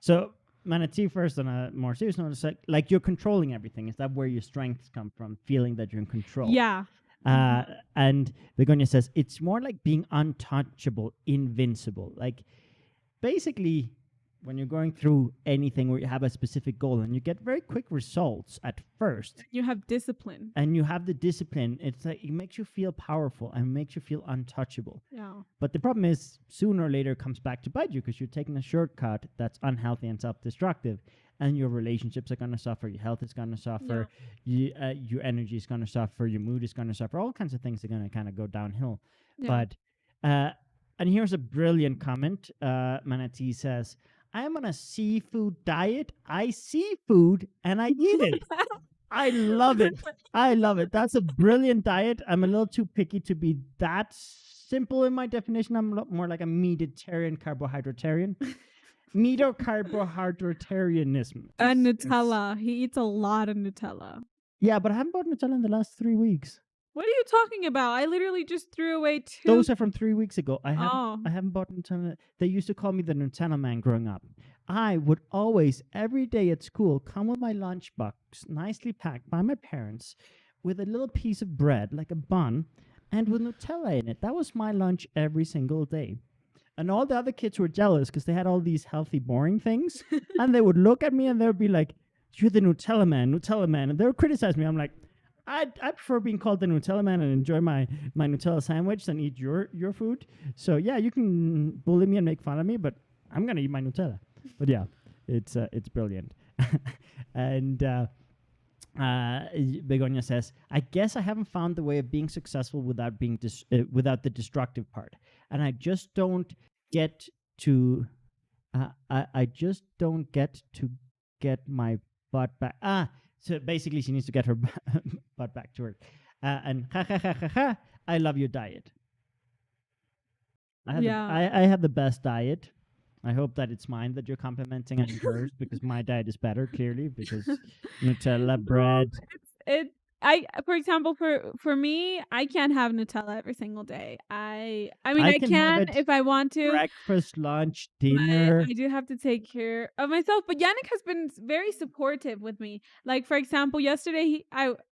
So Manatee, first on a more serious note, it's like you're controlling everything. Is that where your strengths come from? Feeling that you're in control. Yeah. And Begonia says it's more like being untouchable, invincible. Like basically, when you're going through anything where you have a specific goal and you get very quick results at first, You have discipline. and you have the discipline, it's like it makes you feel powerful and makes you feel untouchable. Yeah. But the problem is, sooner or later, it comes back to bite you because you're taking a shortcut that's unhealthy and self-destructive, and your relationships are going to suffer, your health is going to suffer, your energy is going to suffer, your mood is going to suffer, all kinds of things are going to kind of go downhill. Yeah. But and here's a brilliant comment. Manatee says, "I am on a seafood diet. I see food and I eat it." I love it. I love it. That's a brilliant diet. I'm a little too picky to be that simple in my definition. I'm a lot more like a meatitarian, carbohydratarian. Meat or carbohydratarianism. And Nutella. He eats a lot of Nutella. Yeah, but I haven't bought Nutella in the last 3 weeks. What are you talking about? I literally just threw away 2. Those are from 3 weeks ago. I Oh. haven't bought Nutella. They used to call me the Nutella man growing up. I would always, every day at school, come with my lunchbox, nicely packed by my parents, with a little piece of bread, like a bun, and with Nutella in it. That was my lunch every single day. And all the other kids were jealous because they had all these healthy, boring things. And they would look at me and they would be like, "You're the Nutella man, Nutella man." And they would criticize me. I'm like, I prefer being called the Nutella man and enjoy my Nutella sandwich than eat your food. So yeah, you can bully me and make fun of me, but I'm gonna eat my Nutella. But yeah, it's brilliant. And Begonia says, "I guess I haven't found the way of being successful without being without the destructive part, and I just don't get to. I just don't get to get my butt back." So basically, she needs to get her butt back to work. And ha ha ha ha ha. I love your diet. I have the best diet. I hope that it's mine that you're complimenting and hers, because my diet is better, clearly, because Nutella, bread. For example, for me, I can't have Nutella every single day. I mean, I I can have can it if I want to. Breakfast, lunch, But dinner. I do have to take care of myself. But Yannick has been very supportive with me. Like, for example, yesterday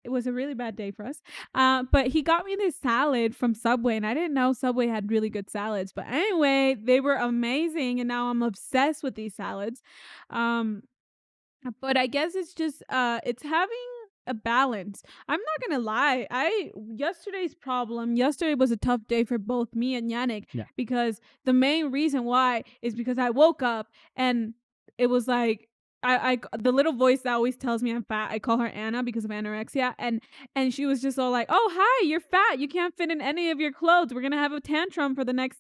it was a really bad day for us. But he got me this salad from Subway, and I didn't know Subway had really good salads. But anyway, they were amazing, and now I'm obsessed with these salads. But I guess it's just it's having a balance. I'm not gonna lie. Yesterday was a tough day for both me and Yannick. Yeah. Because the main reason why is because I woke up and it was like the little voice that always tells me I'm fat. I call her Anna because of anorexia, and she was just all like, "Oh, hi, you're fat. You can't fit in any of your clothes. We're gonna have a tantrum for the next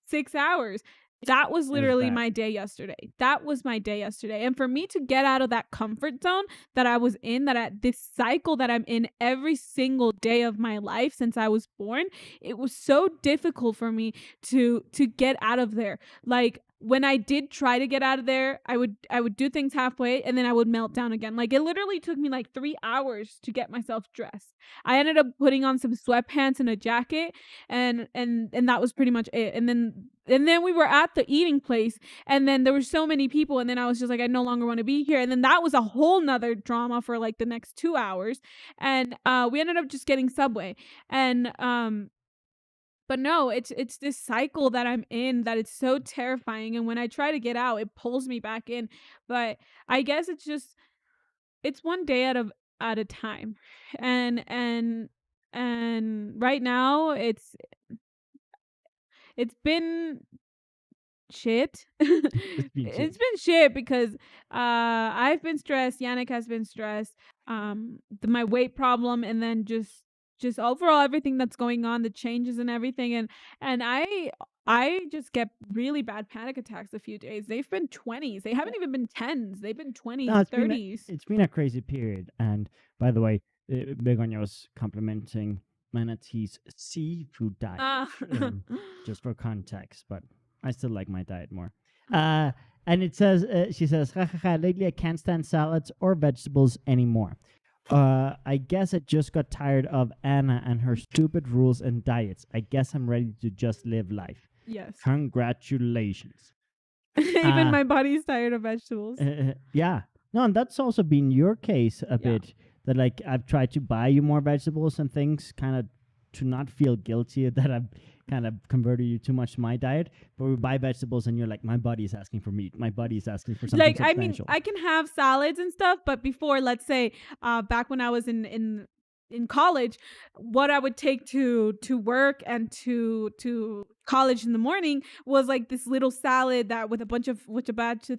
6 hours." That was literally my day yesterday. That was my day yesterday. And for me to get out of that comfort zone that I was in, this cycle that I'm in every single day of my life since I was born, it was so difficult for me to get out of there. Like, when I did try to get out of there, I would do things halfway and then I would melt down again. Like, it literally took me like 3 hours to get myself dressed. I ended up putting on some sweatpants and a jacket, and that was pretty much it. And then we were at the eating place, and then there were so many people, and then I was just like, I no longer want to be here. And then that was a whole nother drama for like the next 2 hours. And we ended up just getting Subway. And but no, it's this cycle that I'm in that it's so terrifying, and when I try to get out, it pulls me back in. But I guess it's one day at a time. And right now it's been shit. It's been shit because I've been stressed, Yannick has been stressed, my weight problem, and then just overall everything that's going on, the changes and everything. And I just get really bad panic attacks a few days. They've been 20s. They haven't even been 10s. They've been 20s, No, 30s. it's been a crazy period. And by the way, Begonia was complimenting manatee's seafood diet, Ah. just for context, but I still like my diet more. And it says, she says, "Ha, ha, ha, lately I can't stand salads or vegetables anymore. I guess I just got tired of Anna and her stupid rules and diets. I guess I'm ready to just live life. Yes. Congratulations." Even Uh, my body's tired of vegetables. yeah. No, and that's also been your case a Yeah. bit. That like I've tried to buy you more vegetables and things, kind of to not feel guilty that I've kind of converted you too much to my diet. But we buy vegetables and you're like, my body's asking for meat. My body's asking for something Like, I mean, substantial. I can have salads and stuff, but before, let's say, back when I was in college, what I would take to work and to college in the morning was like this little salad that with a bunch of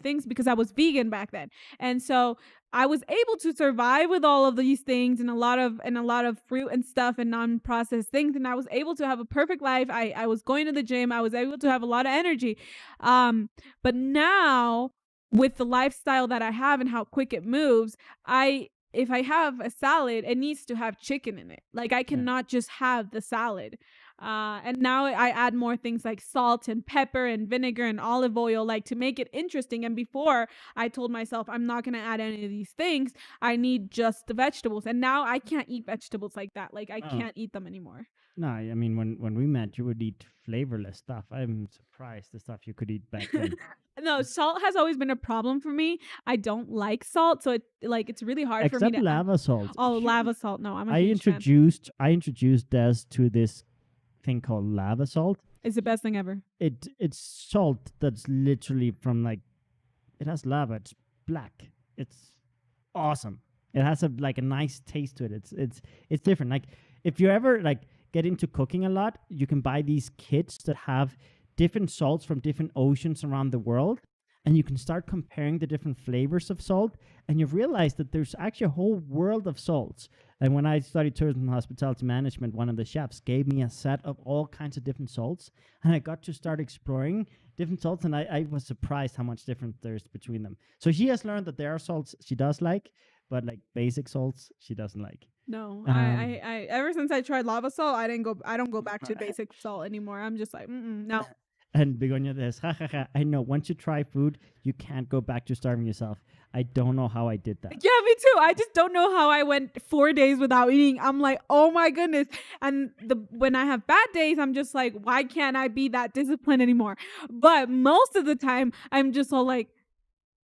things, because I was vegan back then. And so I was able to survive with all of these things and a lot of fruit and stuff and non-processed things, and I was able to have a perfect life. I was going to the gym. I was able to have a lot of energy. But now, with the lifestyle that I have and how quick it moves, I if I have a salad, it needs to have chicken in it. Like, I Yeah. cannot just have the salad. And now I add more things like salt and pepper and vinegar and olive oil, like, to make it interesting. And before, I told myself I'm not gonna add any of these things. I need just the vegetables. And now I can't eat vegetables like that. Like, I Oh. can't eat them anymore. No, I mean when we met, you would eat flavorless stuff. I'm surprised the stuff you could eat back then. No, salt has always been a problem for me. I don't like salt, so it's really hard for me Except to lava salt. Oh, Shoot. lava salt. No, I'm a I huge fan. introduced Des to this thing called lava salt. It's the best thing ever. It's salt that's literally from like, it has lava. It's black. It's awesome. It has a nice taste to it. It's different. Like, if you ever like get into cooking a lot, you can buy these kits that have different salts from different oceans around the world, and you can start comparing the different flavors of salt, and you realize that there's actually a whole world of salts. And when I studied tourism and hospitality management, one of the chefs gave me a set of all kinds of different salts, and I got to start exploring different salts, and I was surprised how much difference there's between them. So she has learned that there are salts she does like, but like basic salts she doesn't like. No, Um, I ever since I tried lava salt, I don't go back to basic salt anymore. I'm just like, no. And Begonia this, ha ha ha. I know, once you try food, you can't go back to starving yourself. I don't know how I did that. Yeah, me too. I just don't know how I went 4 days without eating. I'm like, oh my goodness. And when I have bad days, I'm just like, why can't I be that disciplined anymore? But most of the time, I'm just all like,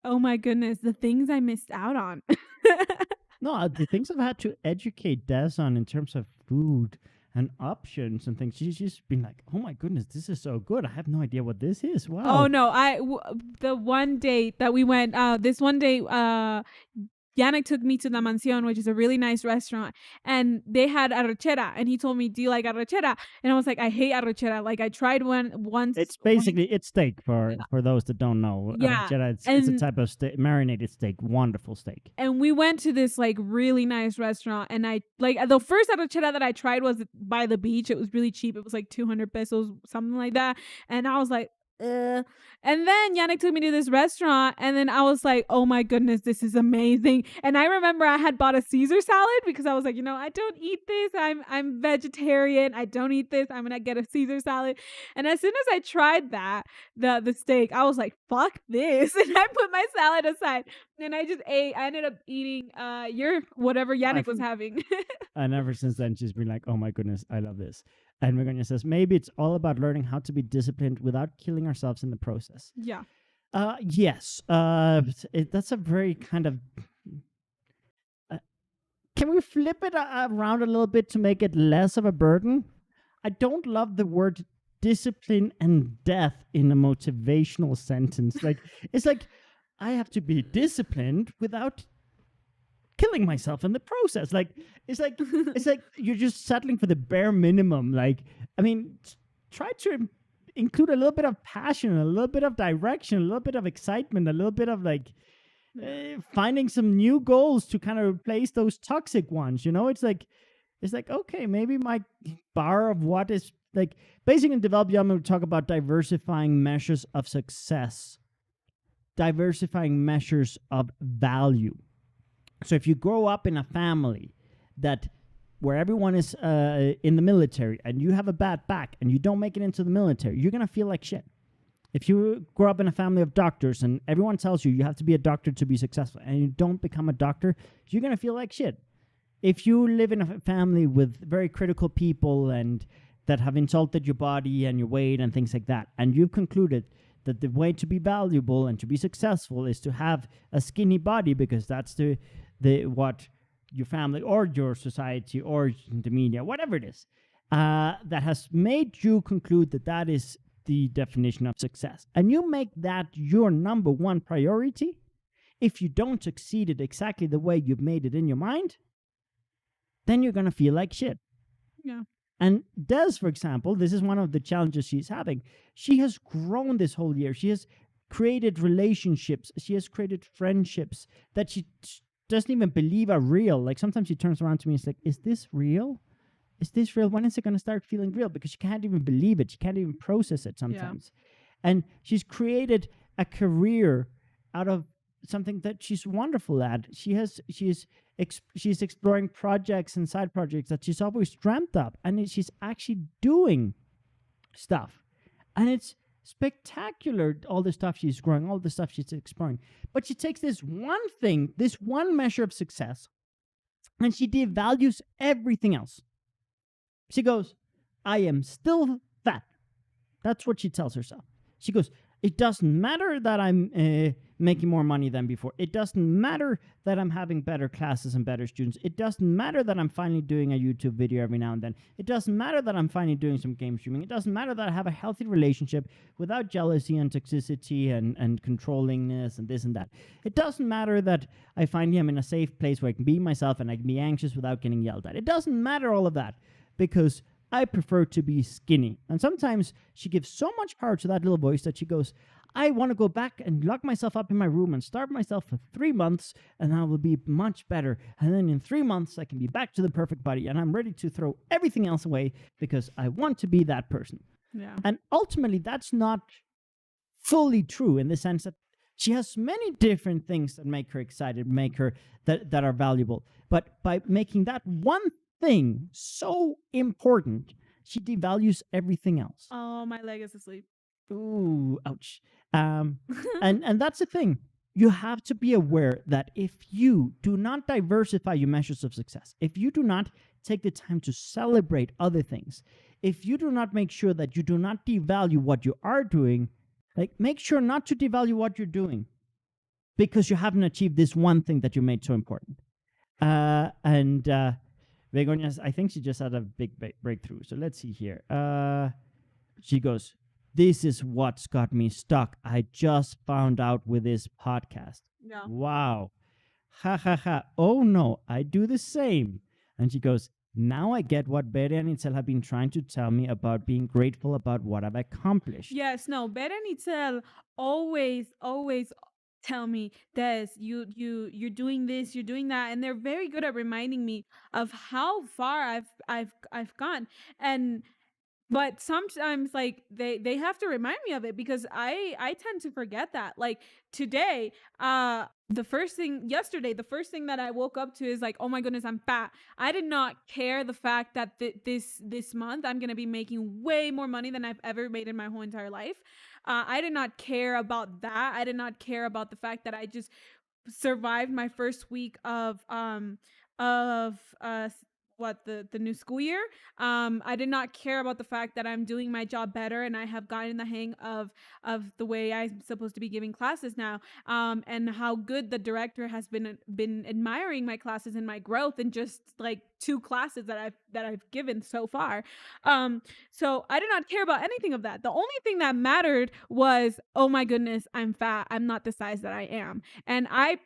oh my goodness, the things I missed out on. No, the things I've had to educate Des on in terms of food and options and things, she's just been like, oh my goodness, this is so good. I have no idea what this is. Wow. Oh no, the one date that we went, this one day, Yannick took me to La Mansión, which is a really nice restaurant, and they had arrachera, and he told me, "Do you like arrachera?" And I was like, "I hate arrachera." Like, I tried one once. It's basically, it's steak for those that don't know. Yeah, It's a type of marinated steak, wonderful steak. And we went to this like really nice restaurant, and I like the first arrachera that I tried was by the beach. It was really cheap. It was like 200 pesos, something like that. And I was like, and then Yannick took me to this restaurant, and then I was like, oh my goodness, this is amazing. And I remember I had bought a Caesar salad because I was like, I don't eat this. I'm vegetarian. I don't eat this. I'm gonna get a Caesar salad. And as soon as I tried that, the steak, I was like, fuck this. And I put my salad aside, and I just ate. I ended up eating your whatever Yannick was having. And ever since then, she's been like, oh my goodness, I love this. And Begonia says, maybe it's all about learning how to be disciplined without killing ourselves in the process. Yeah. Yes. That's a very kind of... can we flip it around a little bit to make it less of a burden? I don't love the word discipline and death in a motivational sentence. Like, it's like, I have to be disciplined without killing myself in the process. Like, it's like you're just settling for the bare minimum. Like, I mean, try to include a little bit of passion, a little bit of direction, a little bit of excitement, a little bit of like finding some new goals to kind of replace those toxic ones. It's like, okay, maybe my bar of what is like, basically in Develop Young, we talk about diversifying measures of success, diversifying measures of value. So if you grow up in a family that where everyone is in the military and you have a bad back and you don't make it into the military, you're going to feel like shit. If you grow up in a family of doctors and everyone tells you you have to be a doctor to be successful and you don't become a doctor, you're going to feel like shit. If you live in a family with very critical people and that have insulted your body and your weight and things like that, and you've concluded that the way to be valuable and to be successful is to have a skinny body because that's the what your family or your society or the media, whatever it is, that has made you conclude that that is the definition of success, and you make that your number one priority, if you don't succeed it exactly the way you've made it in your mind, then you're going to feel like shit. Yeah. And Des, for example, this is one of the challenges she's having. She has grown this whole year. She has created relationships. She has created friendships that she doesn't even believe are real. Like sometimes she turns around to me and is like, is this real? Is this real? When is it going to start feeling real? Because she can't even believe it. She can't even process it sometimes. Yeah. And she's created a career out of something that she's wonderful at. She's exploring projects and side projects that she's always dreamt up, and she's actually doing stuff, and it's spectacular, all the stuff she's growing, all the stuff she's exploring. But she takes this one thing, this one measure of success, and she devalues everything else. She goes, I am still fat. That's what she tells herself. She goes, it doesn't matter that I'm making more money than before. It doesn't matter that I'm having better classes and better students. It doesn't matter that I'm finally doing a YouTube video every now and then. It doesn't matter that I'm finally doing some game streaming. It doesn't matter that I have a healthy relationship without jealousy and toxicity and controllingness and this and that. It doesn't matter that I finally am in a safe place where I can be myself and I can be anxious without getting yelled at. It doesn't matter all of that because I prefer to be skinny. And sometimes she gives so much power to that little voice that she goes, I want to go back and lock myself up in my room and starve myself for 3 months, and I will be much better. And then in 3 months, I can be back to the perfect body, and I'm ready to throw everything else away because I want to be that person. Yeah. And ultimately, that's not fully true in the sense that she has many different things that make her excited, make her that are valuable. But by making that one thing so important, she devalues everything else. Oh, my leg is asleep. Ooh, ouch. And that's the thing. You have to be aware that if you do not diversify your measures of success, if you do not take the time to celebrate other things, if you do not make sure that you do not devalue what you are doing, like make sure not to devalue what you're doing because you haven't achieved this one thing that you made so important. Begonia, I think she just had a big breakthrough. So let's see here. She goes, this is what's got me stuck. I just found out with this podcast. Yeah. Wow. Ha ha ha. Oh no, I do the same. And she goes, now I get what Bere and Itzel have been trying to tell me about being grateful about what I've accomplished. Yes, no, Bere and Itzel always tell me, Des, you're doing this, you're doing that, and they're very good at reminding me of how far I've gone. And but sometimes like they have to remind me of it because I tend to forget that. Like today, the first thing that I woke up to is like, oh my goodness, I'm fat. I did not care the fact that this month I'm gonna be making way more money than I've ever made in my whole entire life. I did not care about that. I did not care about the fact that I just survived my first week of what the new school year. I did not care about the fact that I'm doing my job better and I have gotten the hang of the way I'm supposed to be giving classes now, and how good the director has been admiring my classes and my growth in just like 2 classes that I've given so far. So I did not care about anything of that. The only thing that mattered was, oh my goodness, I'm fat. I'm not the size that I am. And I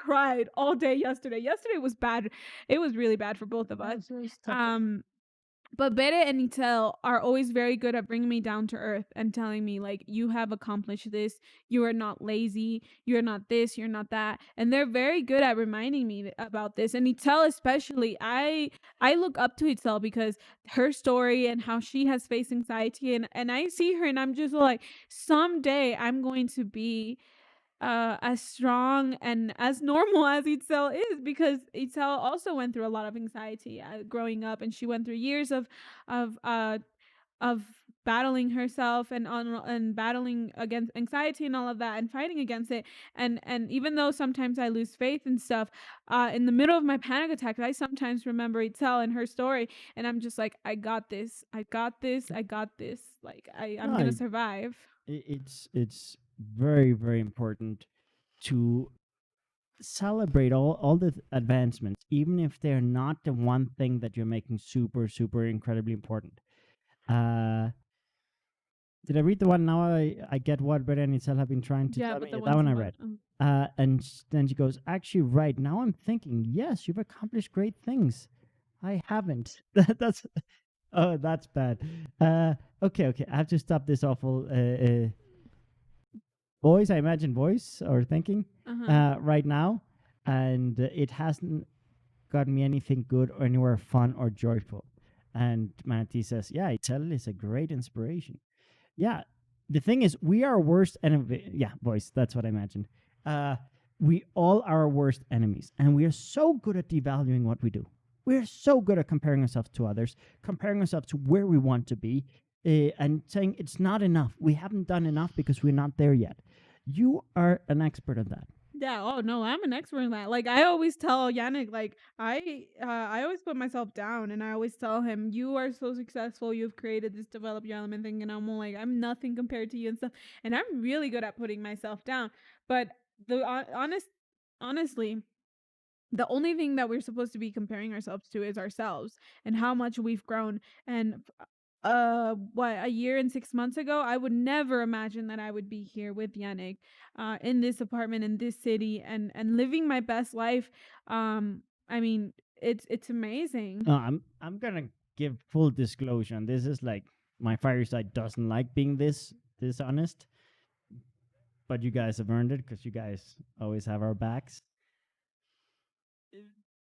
cried all day yesterday. Yesterday was bad. It was really bad for both of us. But Bere and Nitel are always very good at bringing me down to earth and telling me like, you have accomplished this. You are not lazy. You're not this. You're not that. And they're very good at reminding me about this. And Nitel especially, I look up to Nitel because her story and how she has faced anxiety, and I see her and I'm just like, someday I'm going to be as strong and as normal as Itzel is, because Itzel also went through a lot of anxiety growing up, and she went through years of uh of battling herself and battling against anxiety and all of that and fighting against it. And even though sometimes I lose faith and stuff, in the middle of my panic attacks, I sometimes remember Itzel and her story, and I'm just like, I got this, I got this, I got this. Like I'm No, gonna survive. it's very, very important to celebrate all the advancements, even if they're not the one thing that you're making super, super incredibly important. Uh, did I read the one now? I get what Bert and Itzel have been trying to Yeah, tell but me. the That ones one I about read. Then she goes, actually, right now I'm thinking, yes, you've accomplished great things. I haven't. That's oh, that's bad. Okay. I have to stop this awful voice. I imagine voice or thinking uh-huh. right now, and it hasn't gotten me anything good or anywhere fun or joyful. And Manatee says, "Yeah, Itzel is a great inspiration." Yeah, the thing is, we are worst enemy. Yeah, voice. That's what I imagined. Uh, we all are our worst enemies, and we are so good at devaluing what we do. We're so good at comparing ourselves to others, comparing ourselves to where we want to be, and saying it's not enough. We haven't done enough because we're not there yet. You are an expert at that. Yeah, oh no, I'm an expert in that. Like I always tell Yannick, like I always put myself down, and I always tell him, you are so successful, you've created this develop your element thing, and I'm all like, I'm nothing compared to you and stuff. And I'm really good at putting myself down. But the honestly, the only thing that we're supposed to be comparing ourselves to is ourselves and how much we've grown. And what, a year and 6 months ago, I would never imagine that I would be here with Yannick, in this apartment in this city, and living my best life. I mean, it's amazing. I'm gonna give full disclosure, and this is like my fireside doesn't like being this honest, but you guys have earned it because you guys always have our backs.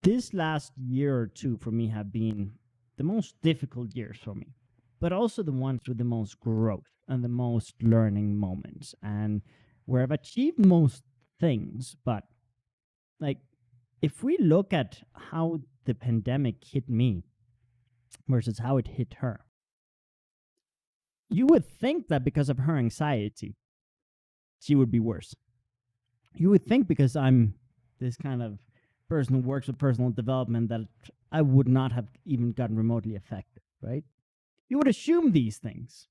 This last year or two for me have been the most difficult years for me, but also the ones with the most growth and the most learning moments, and where I've achieved most things. But like, if we look at how the pandemic hit me versus how it hit her, you would think that because of her anxiety, she would be worse. You would think because I'm this kind of person who works with personal development that I would not have even gotten remotely affected, right? You would assume these things.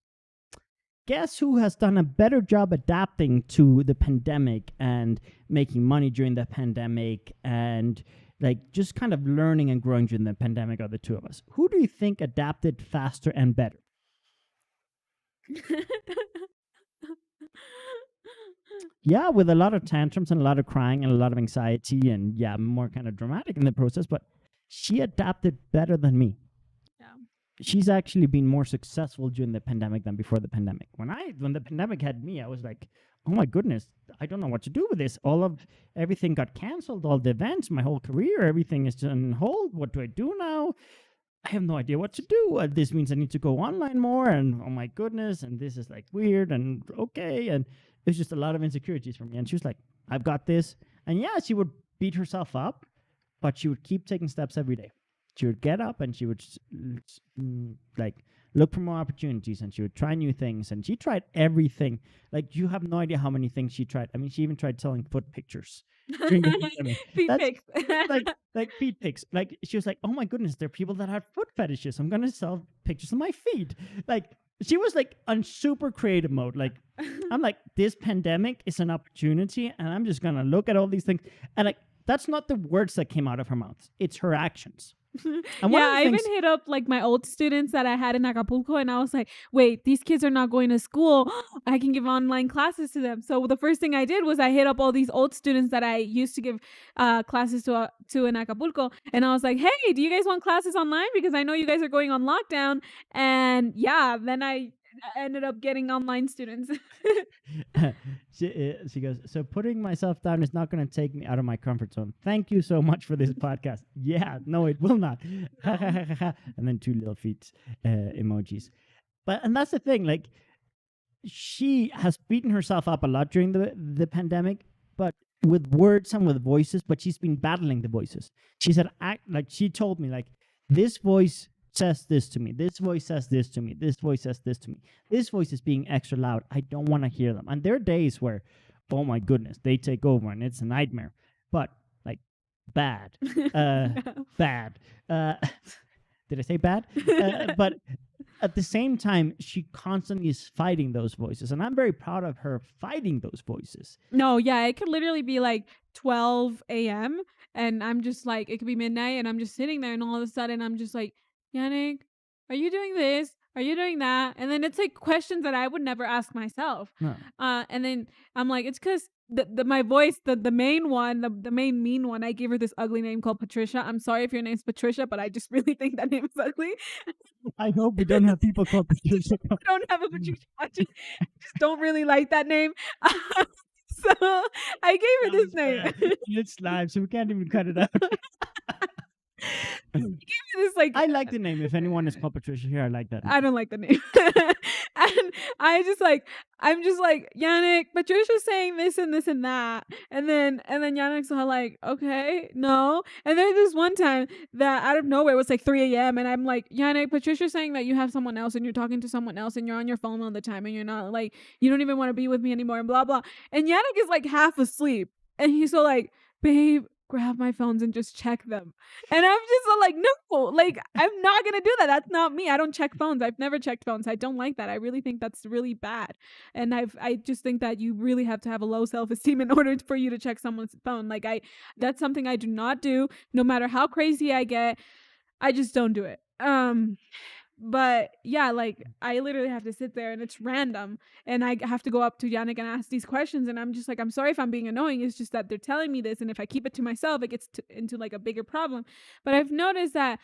Guess who has done a better job adapting to the pandemic and making money during the pandemic and like just kind of learning and growing during the pandemic are the two of us. Who do you think adapted faster and better? Yeah, with a lot of tantrums and a lot of crying and a lot of anxiety and yeah, more kind of dramatic in the process, but she adapted better than me. Yeah. She's actually been more successful during the pandemic than before the pandemic. When the pandemic had me, I was like, oh my goodness, I don't know what to do with this. Everything got canceled, all the events, my whole career, everything is on hold. What do I do now? I have no idea what to do. This means I need to go online more, and oh my goodness, and this is like weird and okay, and it's just a lot of insecurities for me. And she was like, "I've got this," and yeah, she would beat herself up, but she would keep taking steps every day. She would get up and she would like look for more opportunities, and she would try new things, and she tried everything. Like you have no idea how many things she tried. I mean, she even tried selling foot pictures during the pandemic. Feet That's pics. like feet pics. Like she was like, "Oh my goodness, there are people that have foot fetishes. I'm gonna sell pictures of my feet." Like she was like on super creative mode. Like I'm like, this pandemic is an opportunity, and I'm just gonna look at all these things. And like that's not the words that came out of her mouth; it's her actions. And one Yeah, of the I even things, hit up like my old students that I had in Acapulco, and I was like, wait, these kids are not going to school. I can give online classes to them. So the first thing I did was I hit up all these old students that I used to give classes to in Acapulco. And I was like, hey, do you guys want classes online? Because I know you guys are going on lockdown. And yeah, then I ended up getting online students. she goes, so putting myself down is not going to take me out of my comfort zone. Thank you so much for this podcast. Yeah, no, it will not. No. And then two little feet emojis. And that's the thing. Like she has beaten herself up a lot during the pandemic, but with words and with voices, but she's been battling the voices. She said, she told me, like, this voice says this to me, this voice says this to me, this voice says this to me, this voice is being extra loud. I don't want to hear them. And there are days where, oh my goodness, they take over and it's a nightmare. But like bad, bad. Did I say bad? But at the same time, she constantly is fighting those voices. And I'm very proud of her fighting those voices. No, yeah, it could literally be like 12 a.m. and I'm just like, it could be midnight and I'm just sitting there and all of a sudden I'm just like, Yannick, are you doing this? Are you doing that? And then it's like questions that I would never ask myself. No. And then I'm like, it's because my voice, the main one, the main mean one, I gave her this ugly name called Patricia. I'm sorry if your name's Patricia, but I just really think that name is ugly. I hope we don't have people called Patricia. I don't have a Patricia. I just don't really like that name. So I gave her this name. It's live, so we can't even cut it out. He gave me this like I like the name. If anyone is called Patricia here, I like that name. I don't like the name. And I'm just like, Yannick, Patricia's saying this and this and that. And then Yannick's all like, okay, no. And then this one time that out of nowhere it was like 3 a.m. and I'm like, Yannick, Patricia's saying that you have someone else and you're talking to someone else and you're on your phone all the time and you're not like, you don't even want to be with me anymore and blah blah. And Yannick is like half asleep. And he's so like, babe, grab my phones and just check them. And I'm just so like, no, like I'm not gonna do that. That's not me. I don't check phones. I've never checked phones. I don't like that. I really think that's really bad. And I just think that you really have to have a low self-esteem in order for you to check someone's phone. Like that's something I do not do. No matter how crazy I get, I just don't do it. But yeah, like I literally have to sit there and it's random and I have to go up to Yannick and ask these questions and I'm just like, I'm sorry if I'm being annoying. It's just that they're telling me this and if I keep it to myself, it gets into like a bigger problem. But I've noticed that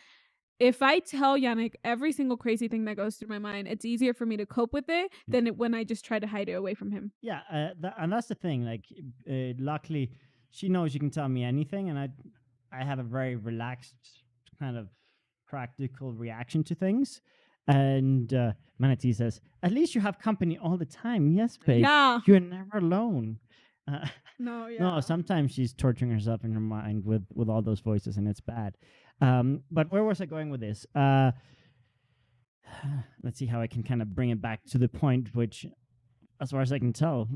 if I tell Yannick every single crazy thing that goes through my mind, it's easier for me to cope with it than when I just try to hide it away from him. Yeah, and that's the thing. Like, luckily, she knows you can tell me anything, and I have a very relaxed kind of practical reaction to things. And Manatee says, "At least you have company all the time." Yes, babe. Yeah. You're never alone. No, yeah. No, sometimes she's torturing herself in her mind with all those voices, and it's bad. But where was I going with this? Let's see how I can kind of bring it back to the point, which, as far as I can tell,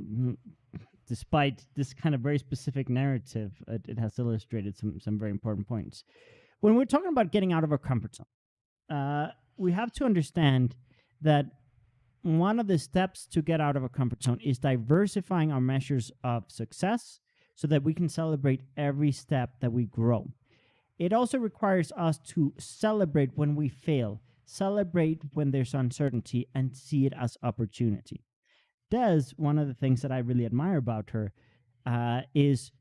despite this kind of very specific narrative, it has illustrated some very important points. When we're talking about getting out of our comfort zone, we have to understand that one of the steps to get out of our comfort zone is diversifying our measures of success so that we can celebrate every step that we grow. It also requires us to celebrate when we fail, celebrate when there's uncertainty, and see it as opportunity. Des, one of the things that I really admire about her is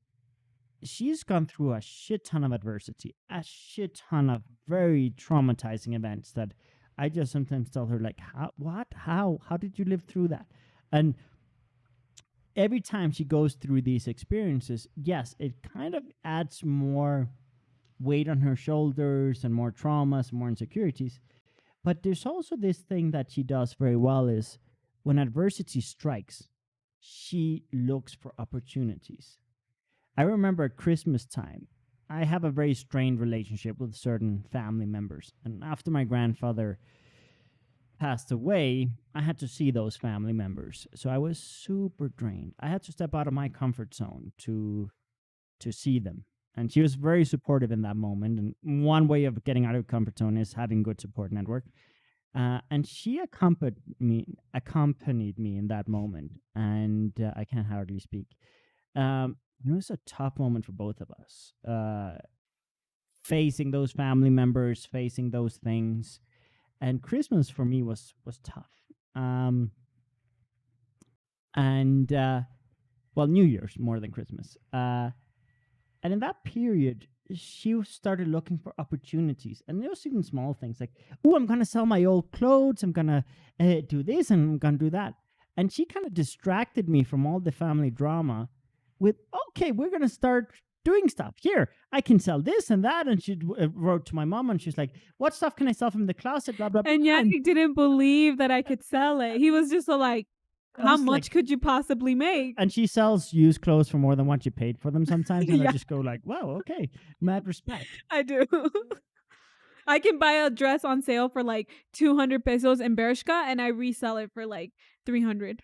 she's gone through a shit ton of adversity, a shit ton of very traumatizing events that I just sometimes tell her, like, how did you live through that? And every time she goes through these experiences, yes, it kind of adds more weight on her shoulders and more traumas, more insecurities. But there's also this thing that she does very well is when adversity strikes, she looks for opportunities. I remember at Christmas time, I have a very strained relationship with certain family members. And after my grandfather passed away, I had to see those family members. So I was super drained. I had to step out of my comfort zone to see them. And she was very supportive in that moment. And one way of getting out of comfort zone is having good support network. And she accompanied me in that moment. And I can't hardly speak. It was a tough moment for both of us. Facing those family members, facing those things. And Christmas for me was tough. New Year's more than Christmas. And in that period, she started looking for opportunities. And there was even small things like, oh, I'm going to sell my old clothes. I'm going to do this and I'm going to do that. And she kind of distracted me from all the family drama with, okay, we're going to start doing stuff. Here, I can sell this and that. And she wrote to my mom and she's like, what stuff can I sell from the closet? Blah, blah, blah. And Yannick didn't believe that I could sell it. He was just so like, I How was like, much could you possibly make? and she sells used clothes for more than what you paid for them sometimes, and I Yeah, just go like, wow, okay, mad respect. I do. I can buy a dress on sale for like 200 pesos in Bershka and I resell it for like 300.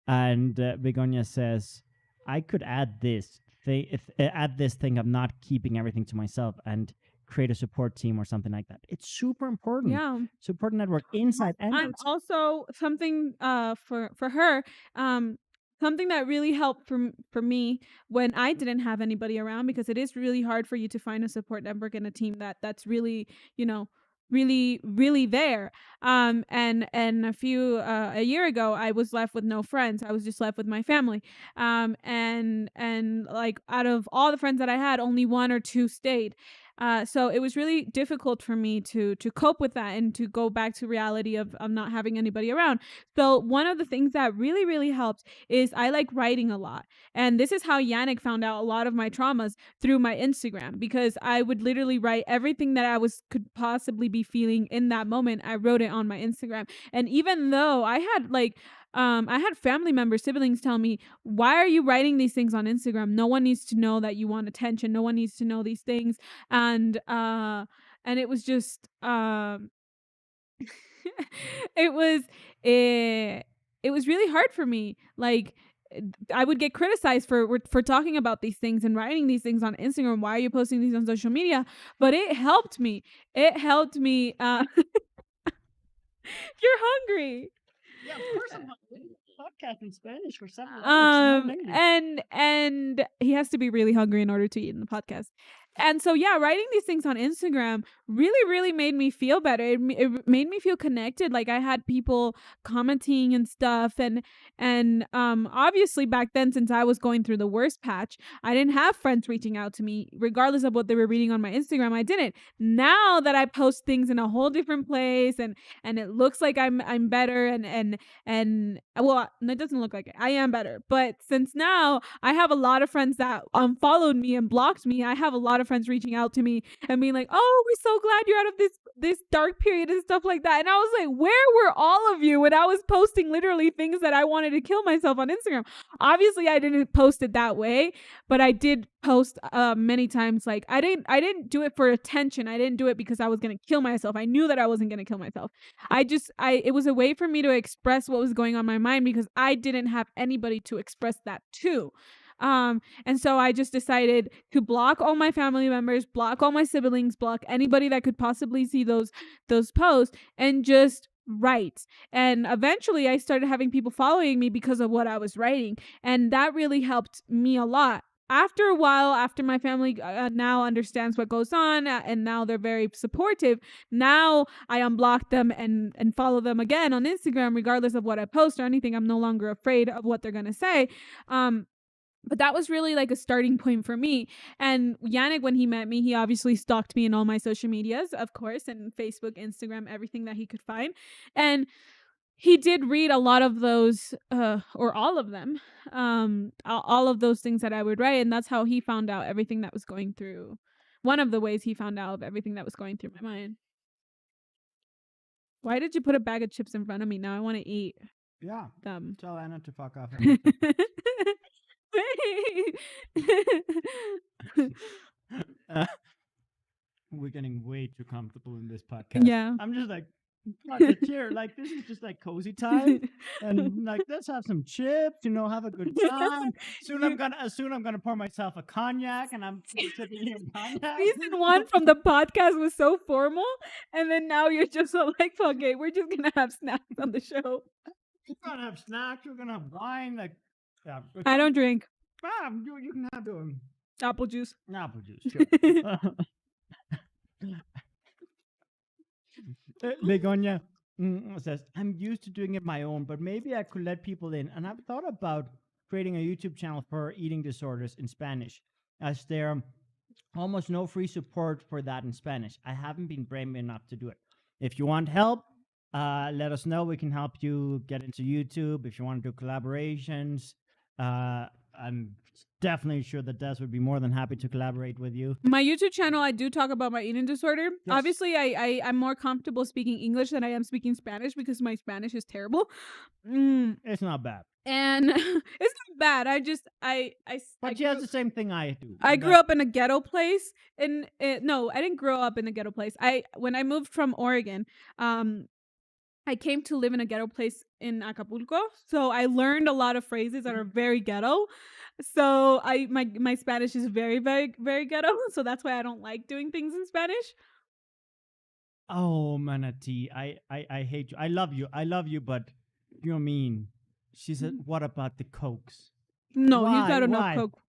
And Begonia says, I could add this thing, if add this thing of not keeping everything to myself and create a support team or something like that. It's super important. Yeah. Support network inside and I'm outside. also something for her um something that really helped for me when I didn't have anybody around, because it is really hard for you to find a support network and a team that's really, you know, really there. And a year ago I was left with no friends. I was just left with my family. And like out of all the friends that I had, only one or two stayed. So it was really difficult for me to cope with that and to go back to reality of not having anybody around. So one of the things that really helped is I like writing a lot, and this is how Yannick found out a lot of my traumas, through my Instagram, because I would literally write everything that I was could possibly be feeling in that moment. I wrote it on my Instagram, and even though I had family members, siblings tell me, why are you writing these things on Instagram? No one needs to know that you want attention. No one needs to know these things. And it was just it was it was really hard for me. Like I would get criticized for talking about these things and writing these things on Instagram. Why are you posting these on social media? But it helped me. It helped me. You're hungry. Yeah, of course I'm podcast in Spanish for 7 hours, not in English. And he has to be really hungry in order to eat in the podcast. And so yeah, writing these things on Instagram really made me feel better. It made me feel connected. Like I had people commenting and stuff, and obviously back then, since I was going through the worst patch, I didn't have friends reaching out to me regardless of what they were reading on my Instagram. I didn't. Now that I post things in a whole different place, and it looks like I'm better, and well, it doesn't look like it. I am better. But since now I have a lot of friends that unfollowed me and blocked me, I have a lot of friends reaching out to me and being like, "Oh, we're so glad you're out of this dark period," and stuff like that. And I was like, "Where were all of you when I was posting literally things that I wanted to kill myself on Instagram?" Obviously, I didn't post it that way, but I did post many times. Like I didn't do it for attention. I didn't do it because I was going to kill myself. I knew that I wasn't going to kill myself. I it was a way for me to express what was going on in my mind, because I didn't have anybody to express that to. And so I just decided to block all my family members, block all my siblings, block anybody that could possibly see those posts, and just write. And eventually I started having people following me because of what I was writing, and that really helped me a lot. After a while, after my family now understands what goes on, and now they're very supportive, now I unblock them and follow them again on Instagram, regardless of what I post or anything. I'm no longer afraid of what they're gonna say. But that was really like a starting point for me. And Yannick, when he met me, he obviously stalked me in all my social medias, of course, and Facebook, Instagram, everything that he could find. And he did read a lot of those, or all of them, all of those things that I would write. And that's how he found out everything that was going through. One of the ways he found out of everything that was going through my mind. Why did you put a bag of chips in front of me? Now I want to eat Yeah, them. tell Anna to fuck off. uh, we're getting way too comfortable in this podcast. Yeah. I'm just like, fuck the chair. Like this is just like cozy time, and like let's have some chips. You know, have a good time. Soon I'm gonna pour myself a cognac, and I'm sipping here cognac. Season 1 from the podcast was so formal, and then now you're just so like, fuck it, we're just gonna have snacks on the show. We're gonna have snacks. We're gonna have wine. Like, yeah. I don't drink You can have your apple juice. apple juice. Sure. Begonia says, I'm used to doing it my own, but maybe I could let people in. And I've thought about creating a YouTube channel for eating disorders in Spanish, as there are almost no free support for that in Spanish. I haven't been brave enough to do it. If you want help, let us know. We can help you get into YouTube. If you want to do collaborations, I'm definitely sure that Des would be more than happy to collaborate with you. My YouTube channel, I do talk about my eating disorder. Yes. Obviously, I'm more comfortable speaking English than I am speaking Spanish because my Spanish is terrible. It's not bad. And it's not bad. But she has the same thing I do. I grew up in a ghetto place, and no, I didn't grow up in a ghetto place. When I moved from Oregon, I came to live in a ghetto place in Acapulco, so I learned a lot of phrases that are very ghetto. So my Spanish is very very very ghetto. So that's why I don't like doing things in Spanish. Oh, Manatee, I hate you. I love you, but you're mean. She said, "What about the cokes?" No, he's Why? got enough Why? coke.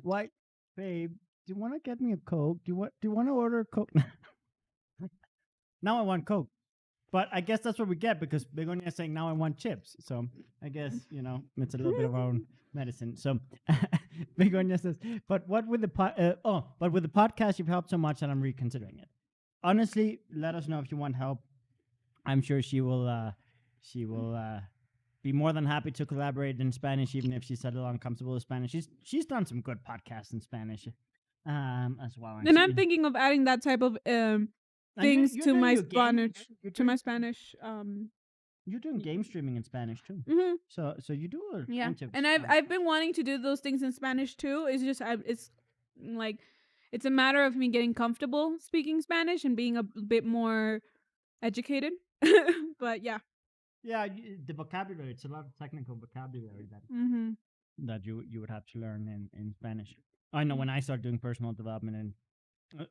Why, babe? Do you want to get me a coke? Do you want to order a coke? Now I want coke. But I guess that's what we get because Begonia is saying now I want chips. So I guess it's a little bit of our own medicine. So Begonia says, but what with the but with the podcast you've helped so much that I'm reconsidering it. Honestly, let us know if you want help. I'm sure she will be more than happy to collaborate in Spanish, even if she's a little uncomfortable with Spanish. She's done some good podcasts in Spanish as well. And I'm thinking of adding that type of things you're to doing my your game- Spanish you're to my doing- Spanish. You're doing game streaming in Spanish too. Mhm. So you do a Yeah, bunch of and I've been wanting to do those things in Spanish too. It's just it's like it's a matter of me getting comfortable speaking Spanish and being a bit more educated. But yeah. the vocabulary. It's a lot of technical vocabulary Mm-hmm. that you would have to learn in Spanish. I know when I started doing personal development and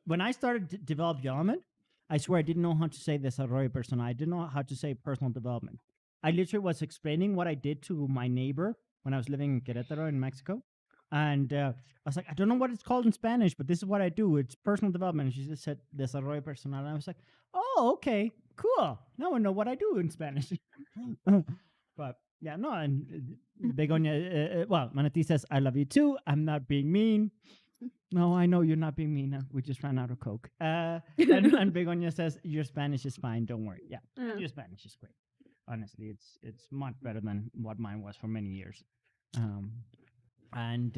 when I started to develop development, I swear I didn't know how to say desarrollo personal. I didn't know how to say personal development. I literally was explaining what I did to my neighbor when I was living in Querétaro in Mexico. And I was like, I don't know what it's called in Spanish, but this is what I do. It's personal development. And she just said desarrollo personal. And I was like, oh, okay, cool. Now I know what I do in Spanish. But yeah, no. And Begonia, well, Manatee says, I love you too. I'm not being mean. No, I know you're not being mean. We just ran out of Coke. And Begonia says, your Spanish is fine. Don't worry. Yeah, your Spanish is great. Honestly, it's much better than what mine was for many years. And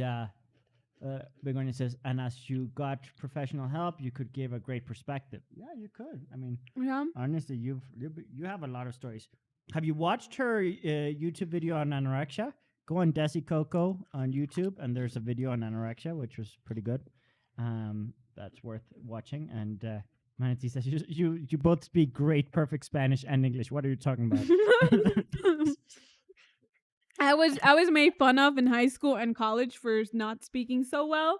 Begonia says, and as you got professional help, you could give a great perspective. Yeah, you could. I mean, honestly, you have a lot of stories. Have you watched her YouTube video on anorexia? Go on Desi Coco on YouTube, and there's a video on anorexia, which was pretty good. That's worth watching. And Manatee says, you both speak great, perfect Spanish and English. What are you talking about? I was made fun of in high school and college for not speaking so well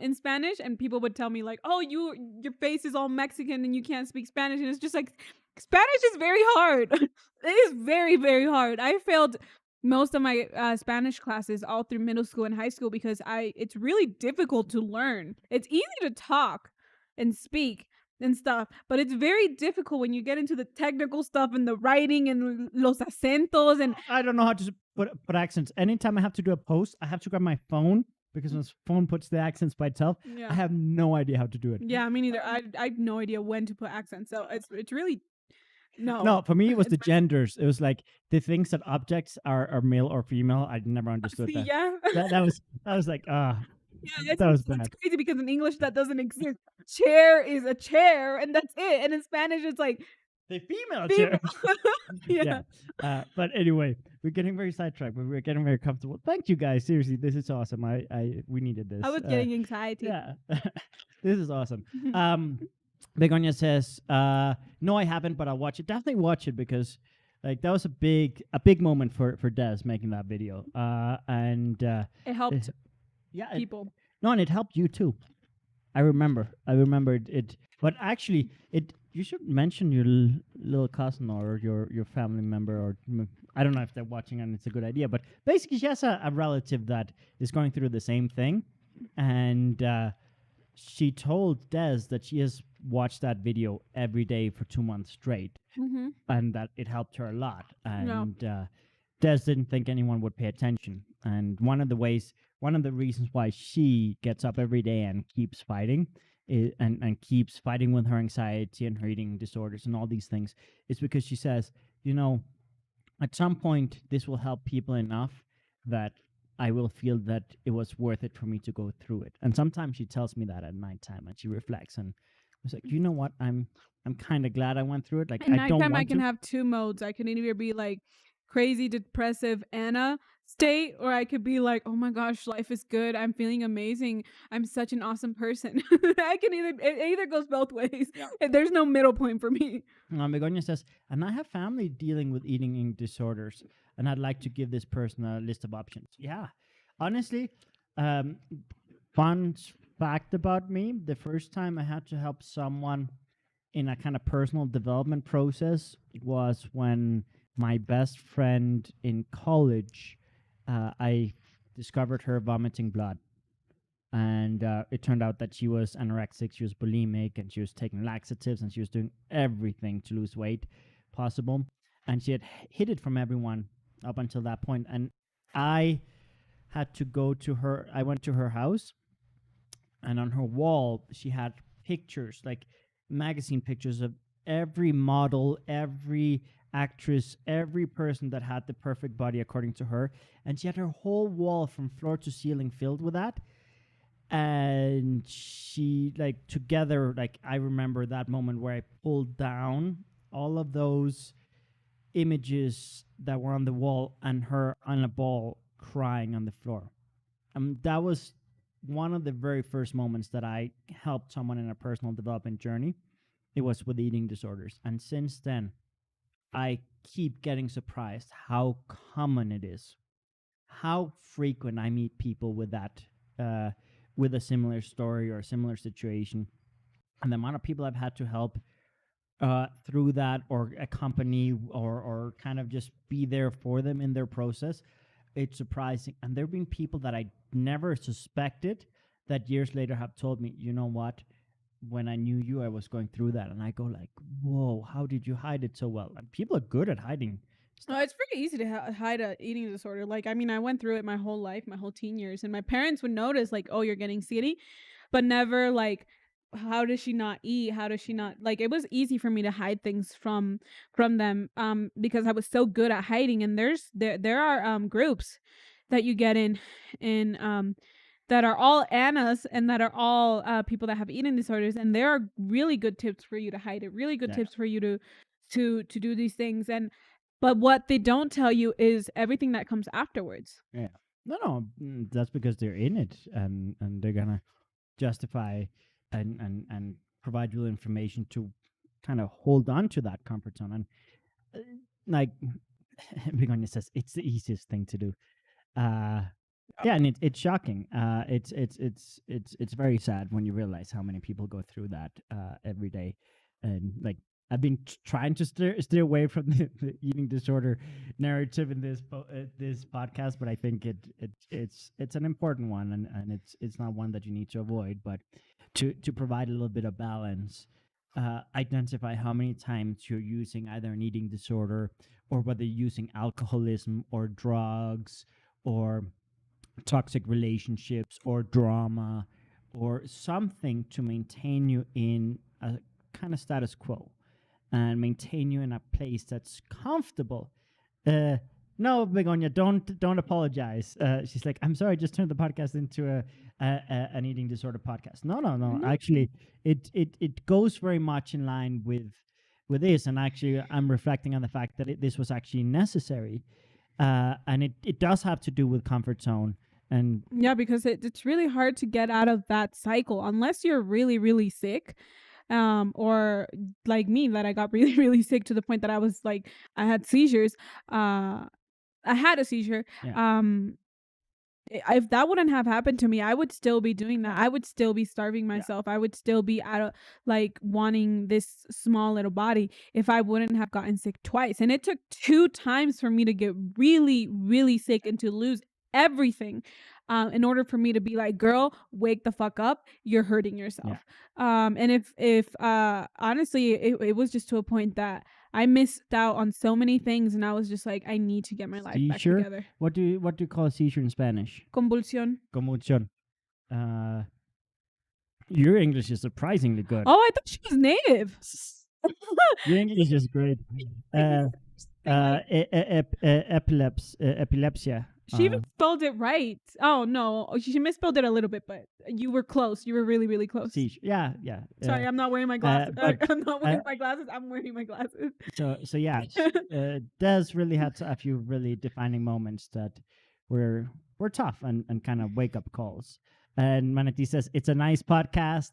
in Spanish, and people would tell me like, "Oh, your face is all Mexican and you can't speak Spanish." And it's just like Spanish is very hard. It is very very hard. I failed most of my Spanish classes all through middle school and high school because it's really difficult to learn. It's easy to talk and speak and stuff, but it's very difficult when you get into the technical stuff and the writing and los acentos. And I don't know how to put accents. Anytime I have to do a post, I have to grab my phone because when the phone puts the accents by itself, I have no idea how to do it. Yeah, me neither. I have no idea when to put accents, so it's really no. For me, it was the genders. It was like the things that objects are male or female. I never understood that. Yeah, that was like yeah, that was bad. It's crazy because in English that doesn't exist. Chair is a chair, and that's it. And in Spanish, it's like the female chair. Yeah. But anyway, we're getting very sidetracked, but we're getting very comfortable. Thank you guys. Seriously, this is awesome. We needed this. I was getting anxiety. Yeah, this is awesome. Begonia says, no, I haven't, but I'll watch it. Definitely watch it because like that was a big moment for Des making that video. And it helped people. And it helped you too. I remember it. But actually, you should mention your little cousin or your family member, or I don't know if they're watching and it's a good idea. But basically, she has a relative that is going through the same thing, and she told Des that she has watched that video every day for 2 months straight, and that it helped her a lot. And Des didn't think anyone would pay attention. And one of the reasons why she gets up every day and keeps fighting and keeps fighting with her anxiety and her eating disorders and all these things is because she says, at some point this will help people enough that I will feel that it was worth it for me to go through it. And sometimes she tells me that at nighttime, and she reflects, and I was like, you know what, I'm kind of glad I went through it. Like, At I don't nighttime, I want can to. have two modes. I can either be like crazy, depressive Anna state, or I could be like, oh my gosh, life is good. I'm feeling amazing. I'm such an awesome person. I can it either goes both ways. Yeah. There's no middle point for me. Begonia says, and I have family dealing with eating disorders, and I'd like to give this person a list of options. Yeah, honestly, um, fun fact about me: the first time I had to help someone in a kind of personal development process was when my best friend in college, I discovered her vomiting blood. And it turned out that she was anorexic, she was bulimic, and she was taking laxatives, and she was doing everything to lose weight possible. And she had hid it from everyone up until that point. And I had to go to her. I went to her house, and on her wall she had pictures, like magazine pictures of every model, every actress, every person that had the perfect body according to her. And she had her whole wall from floor to ceiling filled with that. And she, like, together, like, I remember that moment where I pulled down all of those images that were on the wall, and her on a ball crying on the floor. That was one of the very first moments that I helped someone in a personal development journey. It was with eating disorders. And since then, I keep getting surprised how common it is, how frequent I meet people with that, with a similar story or a similar situation. And the amount of people I've had to help through that, or accompany, or kind of just be there for them in their process, it's surprising. And there have been people that I never suspected that years later have told me, you know what, when I knew you, I was going through that. And I go like, whoa, how did you hide it so well? And people are good at hiding stuff. It's pretty easy to hide a eating disorder. Like, I mean, I went through it my whole life, my whole teen years, and my parents would notice, like, oh, you're getting skinny, but never like, how does she not eat? How does she not like? It was easy for me to hide things from them, because I was so good at hiding. And there are groups that you get in that are all Annas, and that are all people that have eating disorders, and there are really good tips for you to hide it. Really good Yeah. tips for you to do these things. And but what they don't tell you is everything that comes afterwards. Yeah. No, that's because they're in it, and they're gonna justify and provide you information to kind of hold on to that comfort zone. And like Begonia says, it's the easiest thing to do. Yeah, and it's shocking. It's very sad when you realize how many people go through that every day. And like, I've been trying to steer away from the eating disorder narrative in this podcast, but I think it's an important one, and it's not one that you need to avoid, but to provide a little bit of balance. Identify how many times you're using either an eating disorder, or whether you're using alcoholism or drugs or toxic relationships or drama or something to maintain you in a kind of status quo and maintain you in a place that's comfortable. No, Begonia, don't apologize. She's like, I'm sorry, I just turned the podcast into an eating disorder podcast. No. Mhm. Actually, it goes very much in line with this, and actually, I'm reflecting on the fact that this was actually necessary, and it does have to do with comfort zone. And Yeah, because it's really hard to get out of that cycle unless you're really, really sick. Or like me, that I got really, really sick to the point that I was like, I had seizures. I had a seizure. yeah, Um, if that wouldn't have happened to me, I would still be doing that. I would still be starving yeah, myself. I would still be out of like wanting this small little body if I wouldn't have gotten sick twice. And it took 2 times for me to get really, really sick and to lose everything, in order for me to be like, girl, wake the fuck up. You're hurting yeah. yourself. And if honestly, it was just to a point that I missed out on so many things, and I was just like, I need to get my life back Seizure. together. What do you call a seizure in Spanish? Convulsion. Convulsion. Uh, your English is surprisingly good. Oh, I thought she was native. Your English is great. Epilepsy. She even spelled it right. Oh no, she misspelled it a little bit, but you were close. You were really, really close. Yeah. Sorry, I'm not wearing my glasses. But I'm not wearing my glasses. I'm wearing my glasses. so yeah, Des really had a few really defining moments that were tough and kind of wake up calls. And Manati says it's a nice podcast.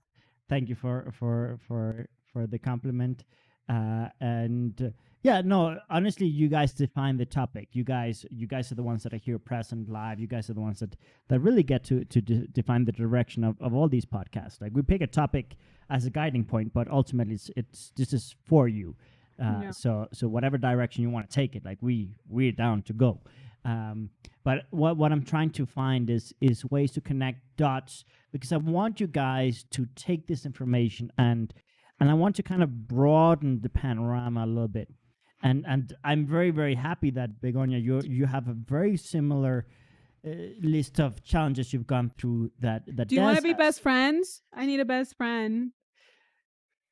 Thank you for the compliment. And yeah, no, honestly, you guys define the topic. You guys are the ones that are here present live. You guys are the ones that really get to define the direction of all these podcasts. Like we pick a topic as a guiding point, but ultimately this is for you. So whatever direction you want to take it, like we're down to go. But what I'm trying to find is ways to connect dots, because I want you guys to take this information and I want to kind of broaden the panorama a little bit. And I'm very, very happy that Begonia, you have a very similar list of challenges you've gone through. That Do you want to be best friends? I need a best friend.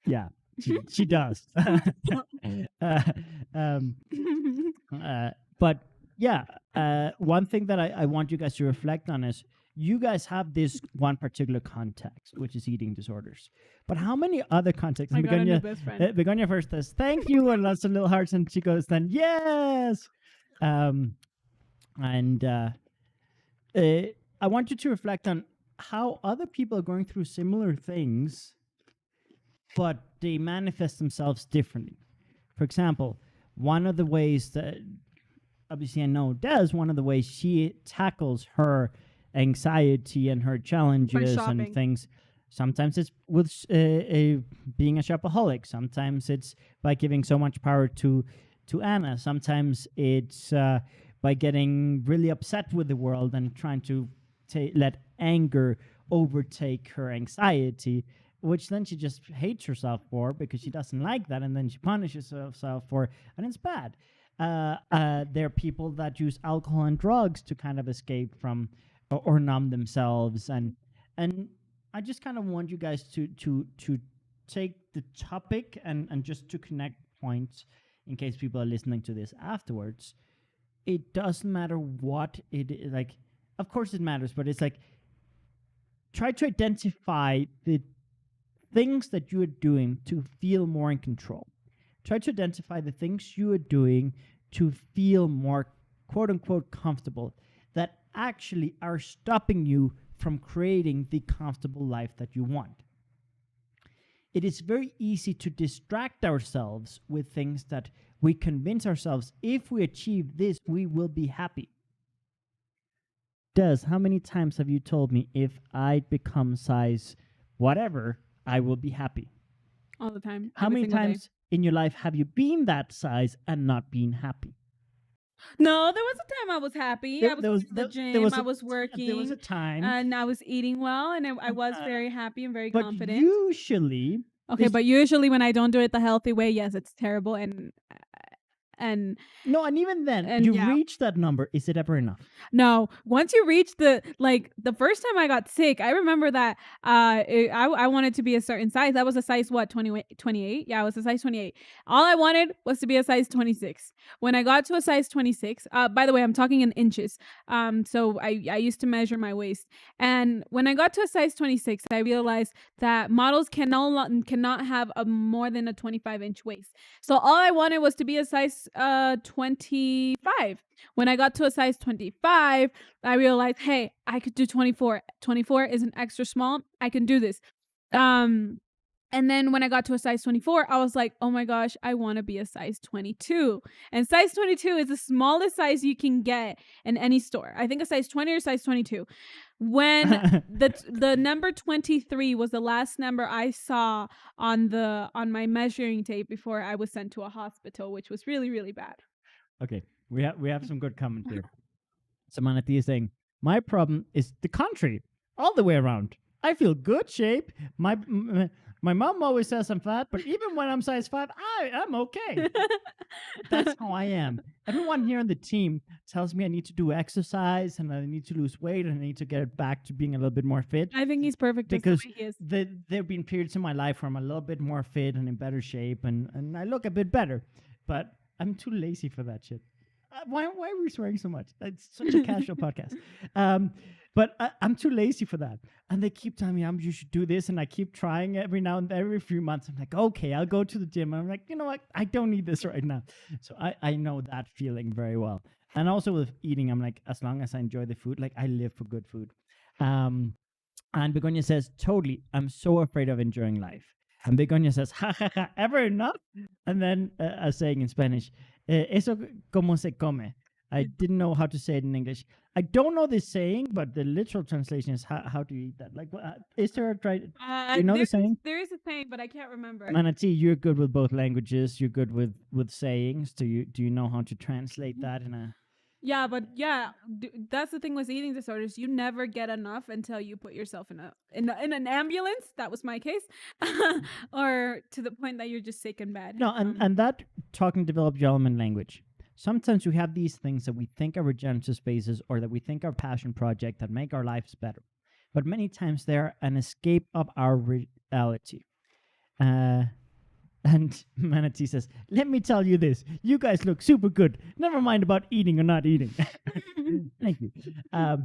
Yeah, she does. But yeah, one thing that I want you guys to reflect on is you guys have this one particular context, which is eating disorders. But how many other contexts? I got a new best friend. Begonia first says, thank you, and lots of little hearts, and she goes then, yes! I want you to reflect on how other people are going through similar things, but they manifest themselves differently. For example, one of the ways that, obviously I know Des, one of the ways she tackles her anxiety and her challenges and things, sometimes it's with being a shopaholic. Sometimes it's by giving so much power to Anna. Sometimes it's by getting really upset with the world and trying to let anger overtake her anxiety, which then she just hates herself for because she doesn't like that, and then she punishes herself for, and it's bad. There are people that use alcohol and drugs to kind of escape from or numb themselves, and I just kind of want you guys to take the topic and just to connect points in case people are listening to this afterwards. It doesn't matter what it is. Like, of course it matters, but it's like, try to identify the things that you are doing to feel more in control. Try to identify the things you are doing to feel more, quote unquote, comfortable, that actually are stopping you from creating the comfortable life that you want. It is very easy to distract ourselves with things that we convince ourselves, if we achieve this, we will be happy. Des, how many times have you told me, if I become size whatever, I will be happy? All the time. How many times in your life have you been that size and not been happy? No, there was a time I was happy. I was at the gym. I was working. There was a time. And I was eating well, and I was very happy and very confident. Usually... Okay, but usually when I don't do it the healthy way, yes, it's terrible. And even then, you reach that number. Is it ever enough? No. Once you reach the first time I got sick, I remember that I wanted to be a certain size. I was a size 28? Yeah, I was a size 28. All I wanted was to be a size 26. When I got to a size 26, by the way, I'm talking in inches. So I used to measure my waist. And when I got to a size 26, I realized that models cannot have more than a 25-inch waist. So all I wanted was to be a size 25. When I got to a size 25, I realized, hey, I could do 24. 24 is an extra small. I can do this. And then when I got to a size 24, I was like, oh my gosh, I want to be a size 22. And size 22 is the smallest size you can get in any store. I think a size 20 or size 22. When the number 23 was the last number I saw on my measuring tape before I was sent to a hospital, which was really, really bad. Okay, we have some good comments here. Samanati is saying, my problem is the contrary, all the way around. I feel good shape. My mom always says I'm fat, but even when I'm size 5, I'm okay. That's how I am. Everyone here on the team tells me I need to do exercise and I need to lose weight and I need to get back to being a little bit more fit. I think he's perfect because the way he is. There have been periods in my life where I'm a little bit more fit and in better shape and I look a bit better, but I'm too lazy for that shit. why are we swearing so much? It's such a casual podcast. But I'm too lazy for that. And they keep telling me, you should do this. And I keep trying every now and then, every few months. I'm like, okay, I'll go to the gym. And I'm like, you know what? I don't need this right now. So I know that feeling very well. And also with eating, I'm like, as long as I enjoy the food, like I live for good food. And Begonia says, totally, I'm so afraid of enjoying life. And Begonia says, ja, ja, ja, ever enough? And then a saying in Spanish, eso como se come. I didn't know how to say it in English. I don't know this saying, but the literal translation is how do you eat that? Like, is there a try? Do you know the saying? There is a saying, but I can't remember. Manati, you're good with both languages. You're good with sayings. Do you know how to translate that in a? Yeah, but that's the thing with eating disorders. You never get enough until you put yourself in an ambulance. That was my case, or to the point that you're just sick and bad. No, and that talking developed development language. Sometimes we have these things that we think are regenerative spaces or that we think are passion project that make our lives better, but many times they're an escape of our reality. And Manatee says, let me tell you this. You guys look super good. Never mind about eating or not eating. Thank you. Yeah,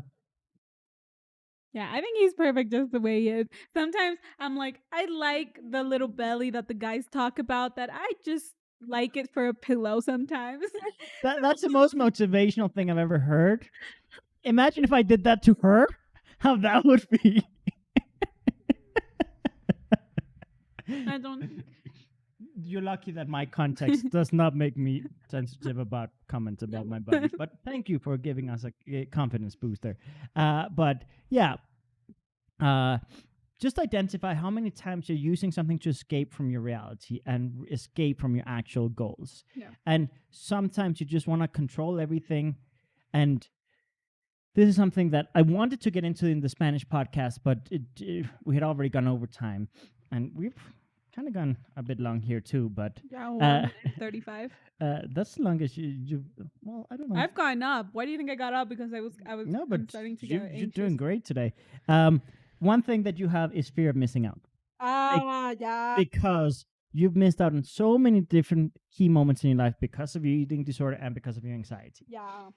I think he's perfect just the way he is. Sometimes I'm like, I like the little belly that the guys talk about, that I just like it for a pillow sometimes. That's the most motivational thing I've ever heard. Imagine if I did that to her, how that would be. I don't. You're lucky that my context does not make me sensitive about comments about my body. But thank you for giving us a confidence booster. But yeah, just identify how many times you're using something to escape from your reality and escape from your actual goals. Yeah. And sometimes you just want to control everything. And this is something that I wanted to get into in the Spanish podcast, but we had already gone over time. And we've kind of gone a bit long here too, but Yeah, 35. that's the longest you. Well, I don't know. I've gone up. Why do you think I got up? Because I was. No, but I'm starting to get you're anxious. doing great today. One thing that you have is fear of missing out. Yeah. Because you've missed out on so many different key moments in your life because of your eating disorder and because of your anxiety. Yeah.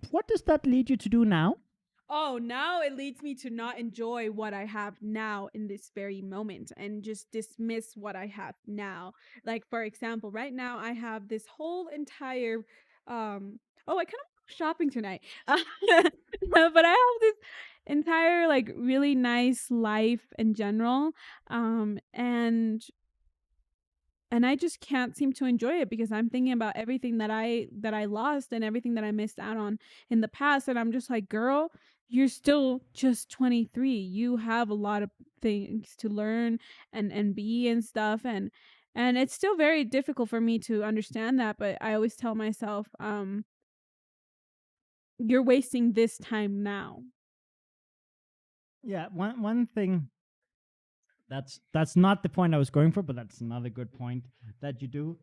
What does that lead you to do now? Oh, now it leads me to not enjoy what I have now in this very moment and just dismiss what I have now. Like, for example, right now I have this whole entire I kind of shopping tonight. But I have this entire like really nice life in general. And I just can't seem to enjoy it because I'm thinking about everything that I lost and everything that I missed out on in the past, and I'm just like, girl, you're still just 23. You have a lot of things to learn and be and stuff, and it's still very difficult for me to understand that, but I always tell myself, you're wasting this time now. Yeah, one thing that's not the point I was going for, but that's another good point that you do.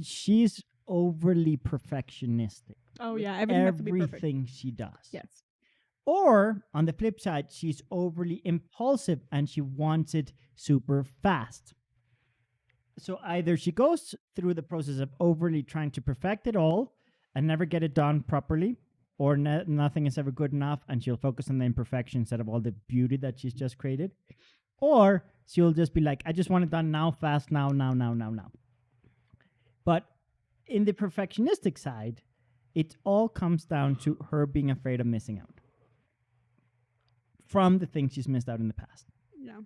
She's overly perfectionistic. Oh yeah, everything has to be perfect. Everything she does. Yes. Or on the flip side, she's overly impulsive and she wants it super fast. So either she goes through the process of overly trying to perfect it all and never get it done properly, or nothing is ever good enough and she'll focus on the imperfection instead of all the beauty that she's just created. Or she'll just be like, I just want it done now, fast, now. But in the perfectionistic side, it all comes down to her being afraid of missing out from the things she's missed out in the past. Yeah.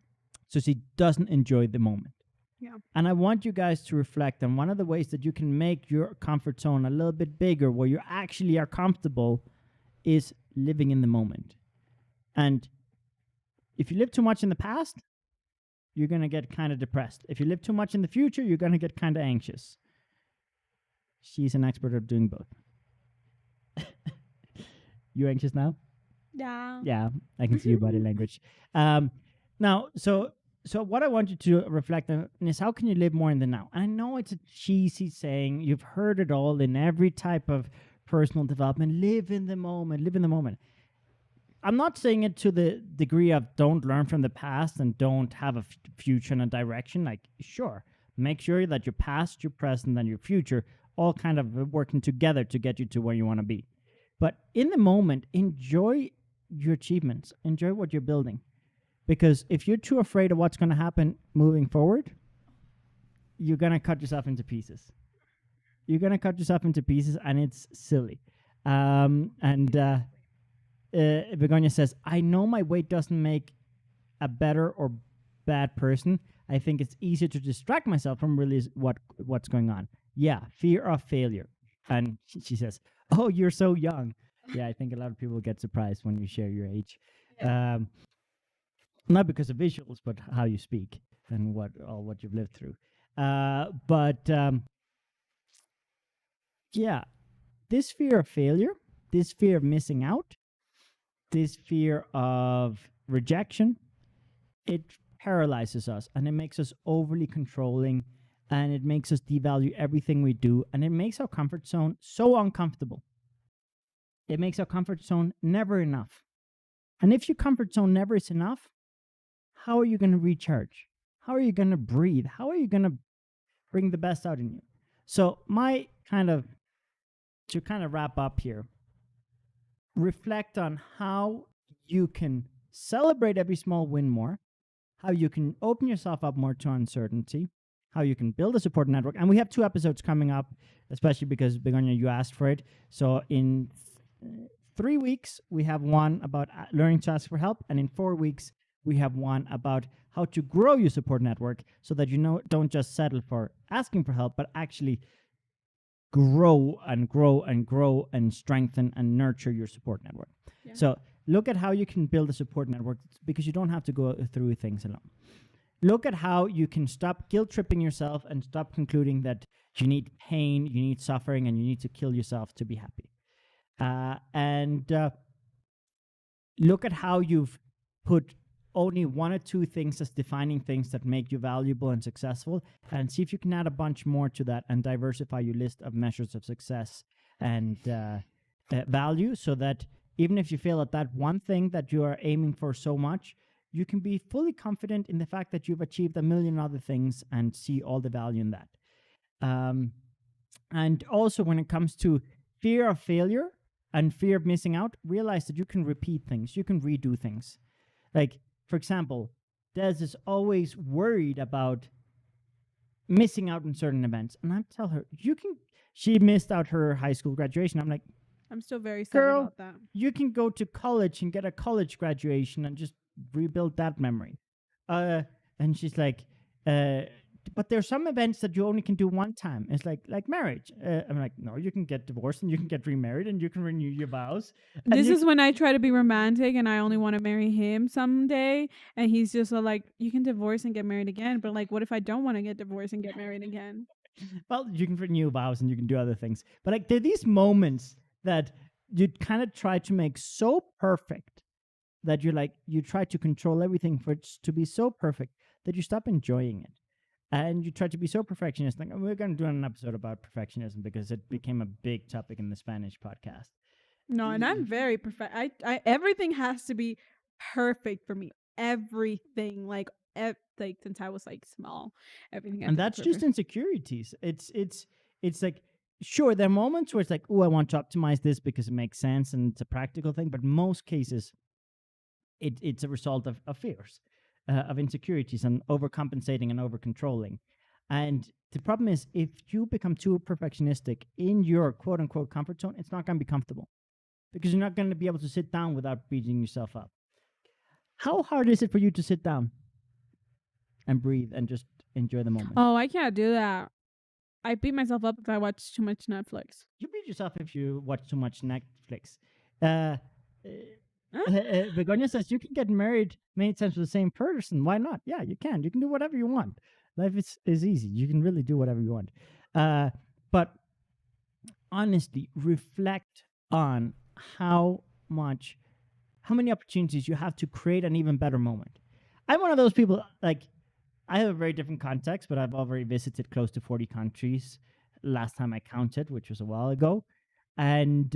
So she doesn't enjoy the moment. Yeah. And I want you guys to reflect on one of the ways that you can make your comfort zone a little bit bigger, where you actually are comfortable, is living in the moment. And if you live too much in the past, you're going to get kind of depressed. If you live too much in the future, you're going to get kind of anxious. She's an expert at doing both. You anxious now? Yeah. Yeah, I can see your body language. Now, so what I want you to reflect on is, how can you live more in the now? I know it's a cheesy saying. You've heard it all in every type of personal development. Live in the moment. Live in the moment. I'm not saying it to the degree of don't learn from the past and don't have a future and a direction. Like, sure. Make sure that your past, your present, and your future all kind of working together to get you to where you want to be. But in the moment, enjoy your achievements, enjoy what you're building. Because if you're too afraid of what's going to happen moving forward, you're going to cut yourself into pieces. You're going to cut yourself into pieces, and it's silly. Begonia says, I know my weight doesn't make a better or bad person. I think it's easier to distract myself from really what's going on. Yeah, fear of failure. And she says, oh, you're so young. Yeah, I think a lot of people get surprised when you share your age. Not because of visuals, but how you speak and what you've lived through. Yeah, this fear of failure, this fear of missing out, this fear of rejection, it paralyzes us, and it makes us overly controlling, and it makes us devalue everything we do, and it makes our comfort zone so uncomfortable. It makes our comfort zone never enough. And if your comfort zone never is enough, how are you going to recharge? How are you going to breathe? How are you going to bring the best out in you? So to wrap up here, reflect on how you can celebrate every small win more, how you can open yourself up more to uncertainty, how you can build a support network. And we have 2 episodes coming up, especially because, Begonia, you asked for it. So in 3 weeks, we have one about learning to ask for help. And in 4 weeks, we have one about how to grow your support network so that you don't just settle for asking for help, but actually grow and grow and grow and strengthen and nurture your support network. Yeah. So look at how you can build a support network, because you don't have to go through things alone. Look at how you can stop guilt tripping yourself and stop concluding that you need pain, you need suffering, and you need to kill yourself to be happy. Look at how you've put only 1 or 2 things as defining things that make you valuable and successful, and see if you can add a bunch more to that and diversify your list of measures of success and value, so that even if you fail at that one thing that you are aiming for so much, you can be fully confident in the fact that you've achieved a million other things and see all the value in that. And also, when it comes to fear of failure and fear of missing out, realize that you can repeat things, you can redo things. Like, for example, Des is always worried about missing out on certain events. And I tell her, she missed out her high school graduation. I'm like, I'm still very sorry about that. You can go to college and get a college graduation and just rebuild that memory. And she's like, but there's some events that you only can do one time. It's like marriage. I'm like, no, you can get divorced and you can get remarried and you can renew your vows. This is when I try to be romantic and I only want to marry him someday. And he's just like, you can divorce and get married again. But like, what if I don't want to get divorced and get married again? Well, you can renew vows and you can do other things. But like, there are these moments that you kind of try to make so perfect that you try to control everything for it to be so perfect that you stop enjoying it. And you try to be so perfectionist. Like, we're going to do an episode about perfectionism because it became a big topic in the Spanish podcast. No, and I'm very perfect. I everything has to be perfect for me. Everything, like since I was like small, everything. And that's just insecurities. It's like, sure, there are moments where it's like, oh, I want to optimize this because it makes sense and it's a practical thing. But most cases, it's a result of fears. Of insecurities and overcompensating and overcontrolling. And the problem is, if you become too perfectionistic in your quote-unquote comfort zone, it's not going to be comfortable because you're not going to be able to sit down without beating yourself up. How hard is it for you to sit down and breathe and just enjoy the moment? Oh, I can't do that. I beat myself up if I watch too much Netflix. You beat yourself if you watch too much Netflix. Begonia says you can get married many times with the same person. Why not? Yeah, you can. You can do whatever you want. Life is easy. You can really do whatever you want. But honestly, reflect on how many opportunities you have to create an even better moment. I'm one of those people, like, I have a very different context, but I've already visited close to 40 countries last time I counted, which was a while ago. And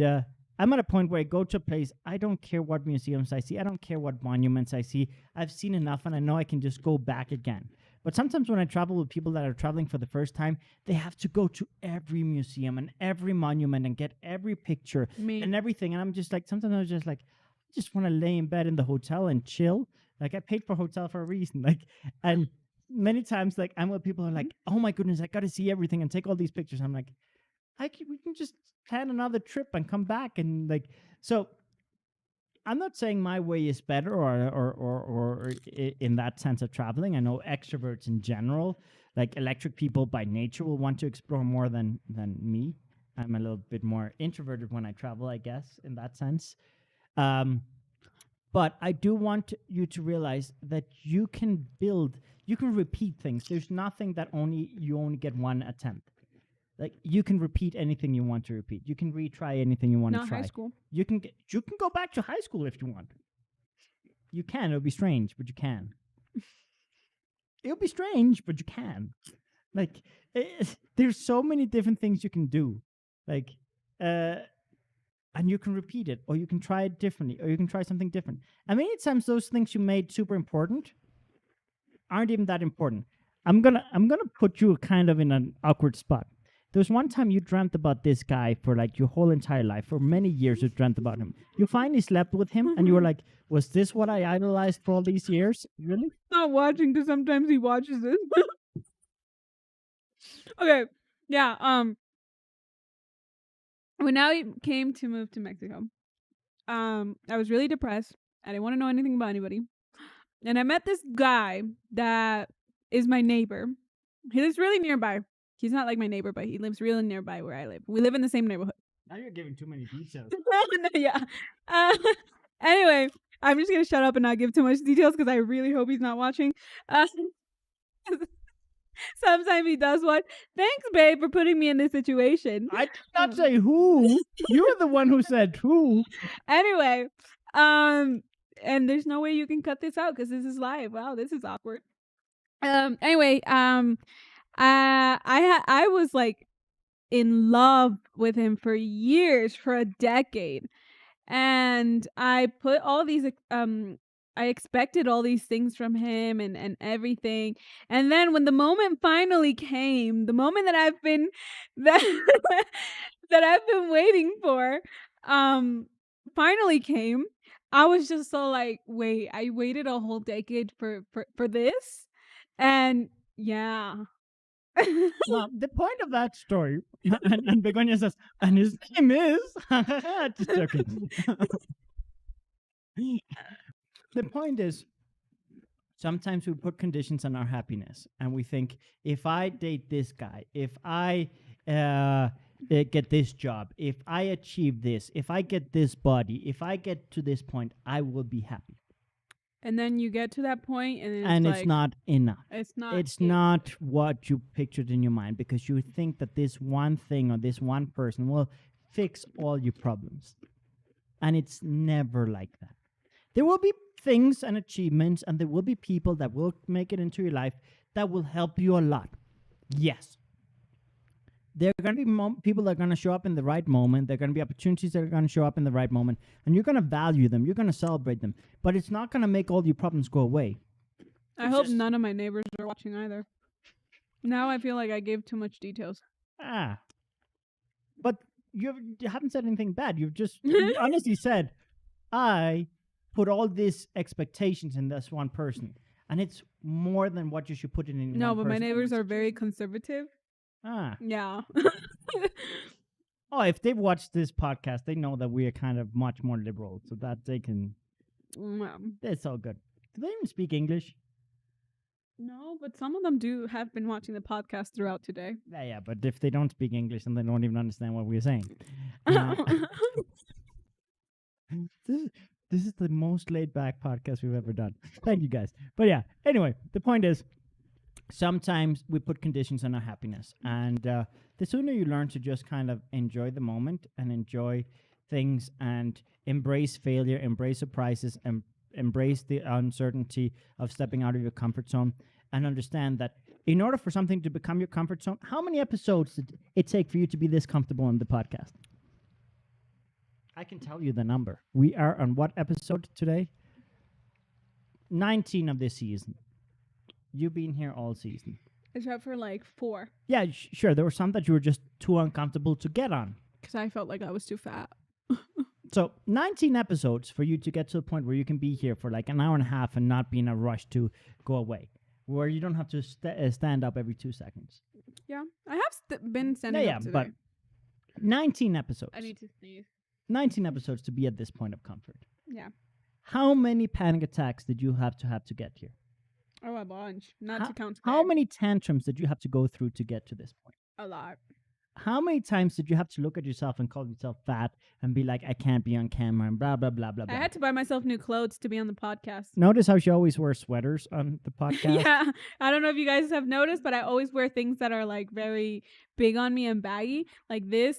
I'm at a point where I go to a place, I don't care what museums I see, I don't care what monuments I see. I've seen enough and I know I can just go back again But sometimes when I travel with people that are traveling for the first time, they have to go to every museum and every monument and get every picture Me. and everything. And I'm just like, sometimes I was just like, I just want to lay in bed in the hotel and chill. Like I paid for a hotel for a reason. Like, and many times, like I'm with people who are like, oh my goodness, I got to see everything and take all these pictures. I'm like, we can just plan another trip and come back and like, so I'm not saying my way is better or in that sense of traveling. I know extroverts in general, like electric people by nature, will want to explore more than me. I'm a little bit more introverted when I travel, I guess, in that sense. Um, but I do want you to realize that you can repeat things. There's nothing that you only get one attempt. Like you can repeat anything you want to repeat. You can retry anything you want to Not high try. school. You can go back to high school if you want. You can. It'll be strange, but you can. It'll be strange, but you can. Like there's so many different things you can do. Like and you can repeat it, or you can try it differently, or you can try something different. And many times those things you made super important aren't even that important. I'm gonna put you kind of in an awkward spot. There was one time you dreamt about this guy for like your whole entire life. For many years you dreamt about him. You finally slept with him and you were like, was this what I idolized for all these years? Really? Not watching because sometimes he watches it. Okay. Yeah. When I came to move to Mexico, I was really depressed. I didn't want to know anything about anybody. And I met this guy that is my neighbor. He lives really nearby. He's not like my neighbor, but he lives really nearby where I live. We live in the same neighborhood. Now you're giving too many details. Yeah. Uh, anyway, I'm just gonna shut up and not give too much details because I really hope he's not watching. Uh, Sometimes he does watch. Thanks, babe, for putting me in this situation. I did not say who. You were the one who said who. Anyway, and there's no way you can cut this out because this is live. Wow, this is awkward. Anyway, I was like in love with him for years, for a decade. And I put all these I expected all these things from him and everything. And then when the moment finally came, the moment that I've been that that I've been waiting for finally came, I was just so like, wait, I waited a whole decade for this? And yeah. Now, the point of that story, and Begonia says, and his name is. Just joking. The point is, sometimes we put conditions on our happiness, and we think, if I date this guy, if I get this job, if I achieve this, if I get this body, if I get to this point, I will be happy. And then you get to that point, and it's not enough. It's not. It's not what you pictured in your mind, because you think that this one thing or this one person will fix all your problems. And it's never like that. There will be things and achievements, and there will be people that will make it into your life that will help you a lot. Yes. There are going to be people that are going to show up in the right moment. There are going to be opportunities that are going to show up in the right moment. And you're going to value them. You're going to celebrate them. But it's not going to make all your problems go away. I hope none of my neighbors are watching either. Now I feel like I gave too much details. But you haven't said anything bad. You've just honestly said, I put all these expectations in this one person. And it's more than what you should put in No, one but person. my neighbors are very conservative. Yeah. Oh, if they've watched this podcast, they know that we are kind of much more liberal, so that they can. It's all good. Do they even speak English? No, but some of them have been watching the podcast throughout today. Yeah, but if they don't speak English, then they don't even understand what we're saying. This is the most laid back podcast we've ever done. Thank you guys. But yeah, anyway, the point is, sometimes we put conditions on our happiness, and the sooner you learn to just kind of enjoy the moment and enjoy things and embrace failure, embrace surprises, and embrace the uncertainty of stepping out of your comfort zone, and understand that in order for something to become your comfort zone, how many episodes did it take for you to be this comfortable on the podcast? I can tell you the number. We are on what episode today? 19 of this season. you've been here all season. Except for like 4, Yeah, sure. There were some that you were just too uncomfortable to get on. because I felt like I was too fat. So 19 episodes for you to get to the point where you can be here for like an hour and a half and not be in a rush to go away, where you don't have to stand up every 2 seconds. Yeah, I have been standing up today. But 19 episodes. I need to sneeze. 19 episodes to be at this point of comfort. Yeah. How many panic attacks did you have to get here? Oh, a bunch. Not to count. How many tantrums did you have to go through to get to this point? A lot. How many times did you have to look at yourself and call yourself fat and be like, I can't be on camera and blah, blah, blah, blah, blah. I had to buy myself new clothes to be on the podcast. Notice how she always wears sweaters on the podcast? Yeah. I don't know if you guys have noticed, but I always wear things that are like very big on me and baggy. Like this.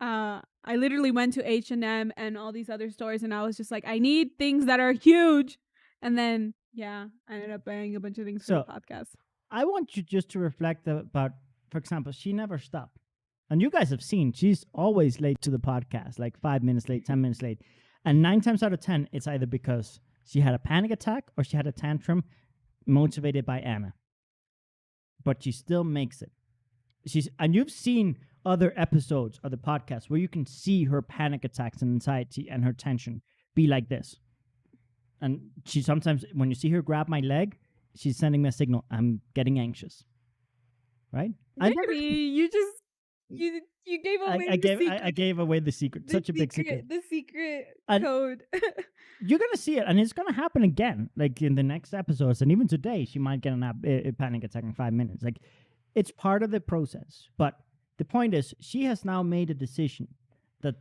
I literally went to H&M and all these other stores and I was just like, I need things that are huge. And then, yeah, I ended up buying a bunch of things for the podcast. I want you just to reflect about, for example, she never stopped. And you guys have seen, she's always late to the podcast, like 5 minutes late, 10 minutes late. And 9 times out of 10, it's either because she had a panic attack or she had a tantrum motivated by Anna. But she still makes it. And you've seen other episodes of the podcast where you can see her panic attacks and anxiety and her tension be like this. And she sometimes, when you see her grab my leg, she's sending me a signal, I'm getting anxious. Right? Maybe you gave away the secret. I gave away the secret. Such a big secret. The secret code. You're going to see it, and it's going to happen again. Like in the next episodes, and even today, she might get a panic attack in 5 minutes. Like, it's part of the process. But the point is, she has now made a decision that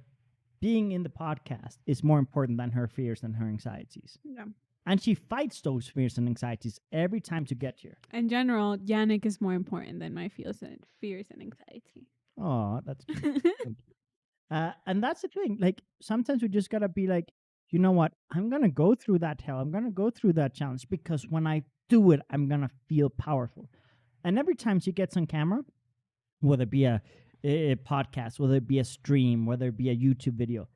being in the podcast is more important than her fears and her anxieties. Yeah. And she fights those fears and anxieties every time to get here. In general, Yannick is more important than my fears and anxiety. Oh, that's cute. And that's the thing. Like, sometimes we just got to be like, you know what? I'm going to go through that hell. I'm going to go through that challenge because when I do it, I'm going to feel powerful. And every time she gets on camera, whether it be a podcast, whether it be a stream, whether it be a YouTube video,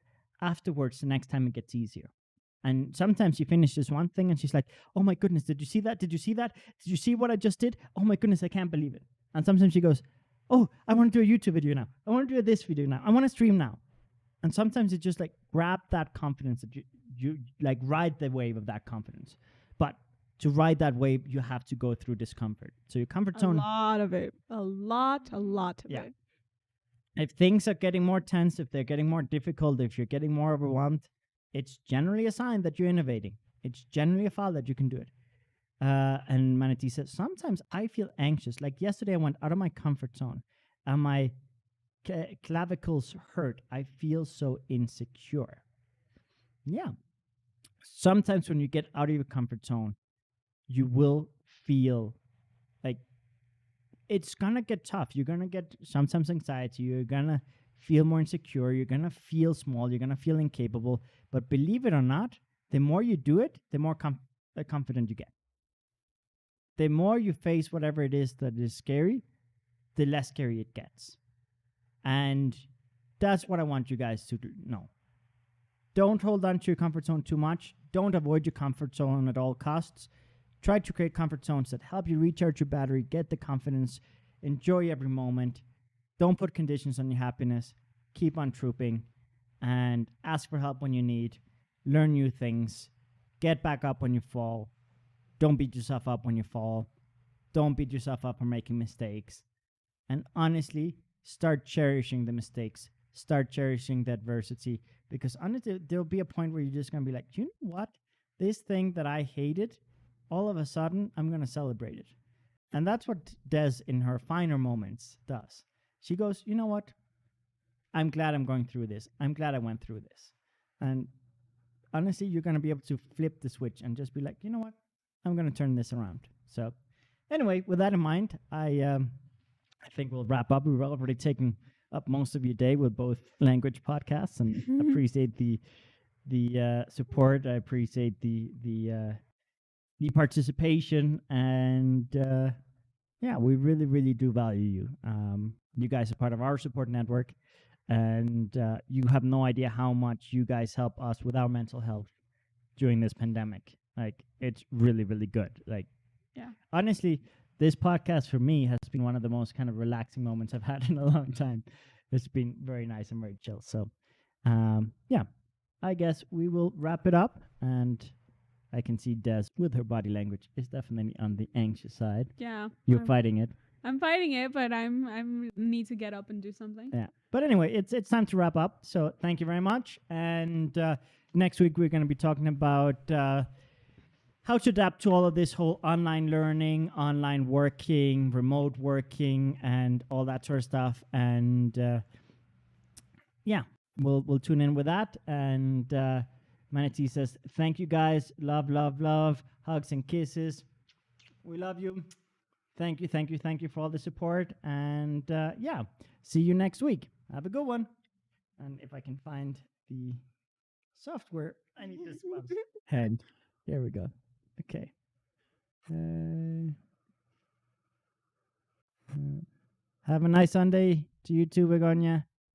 afterwards, the next time it gets easier. And sometimes she finishes one thing and she's like, oh my goodness, did you see that? Did you see that? Did you see what I just did? Oh my goodness, I can't believe it. And sometimes she goes, oh, I want to do a YouTube video now. I want to do this video now. I want to stream now. And sometimes it's just like grab that confidence that you like ride the wave of that confidence. But to ride that wave, you have to go through discomfort. So your comfort zone. A lot of it. A lot of it. If things are getting more tense, if they're getting more difficult, if you're getting more overwhelmed, it's generally a sign that you're innovating. It's generally a file that you can do it. And Manatee says, sometimes I feel anxious. Like yesterday, I went out of my comfort zone and my clavicles hurt. I feel so insecure. Yeah. Sometimes when you get out of your comfort zone, you will feel like it's going to get tough. You're going to get sometimes anxiety. You're going to feel more insecure. You're going to feel small. You're going to feel incapable. But believe it or not, the more you do it, the more confident you get. The more you face whatever it is that is scary, the less scary it gets. And that's what I want you guys to know. Don't hold on to your comfort zone too much. Don't avoid your comfort zone at all costs. Try to create comfort zones that help you recharge your battery, get the confidence, enjoy every moment. Don't put conditions on your happiness. Keep on trooping and ask for help when you need. Learn new things. Get back up when you fall. Don't beat yourself up when you fall. Don't beat yourself up for making mistakes. And honestly, start cherishing the mistakes. Start cherishing the adversity. Because honestly, there'll be a point where you're just going to be like, you know what? This thing that I hated, all of a sudden, I'm going to celebrate it. And that's what Des in her finer moments does. She goes, you know what? I'm glad I'm going through this. I'm glad I went through this. And honestly, you're going to be able to flip the switch and just be like, you know what? I'm going to turn this around. So anyway, with that in mind, I think we'll wrap up. We've already taken up most of your day with both language podcasts, and appreciate the support. I appreciate the participation, and yeah, we really, really do value you. You guys are part of our support network, and you have no idea how much you guys help us with our mental health during this pandemic. Like, it's really, really good. Like, Yeah. Honestly, this podcast for me has been one of the most kind of relaxing moments I've had in a long time. It's been very nice and very chill. So, yeah, I guess we will wrap it up. And I can see Des with her body language is definitely on the anxious side. Yeah. You're fighting it. I'm fighting it, but I'm need to get up and do something. Yeah. But anyway, it's time to wrap up. So thank you very much. And next week we're going to be talking about how to adapt to all of this whole online learning, online working, remote working, and all that sort of stuff. And yeah, we'll tune in with that. And Manatee says, "Thank you guys. Love, love, love. Hugs and kisses. We love you. Thank you, thank you, thank you for all the support. And yeah, see you next week. Have a good one." And if I can find the software, I need this mouse hand. Here we go. Okay. Have a nice Sunday to you too, Begonia.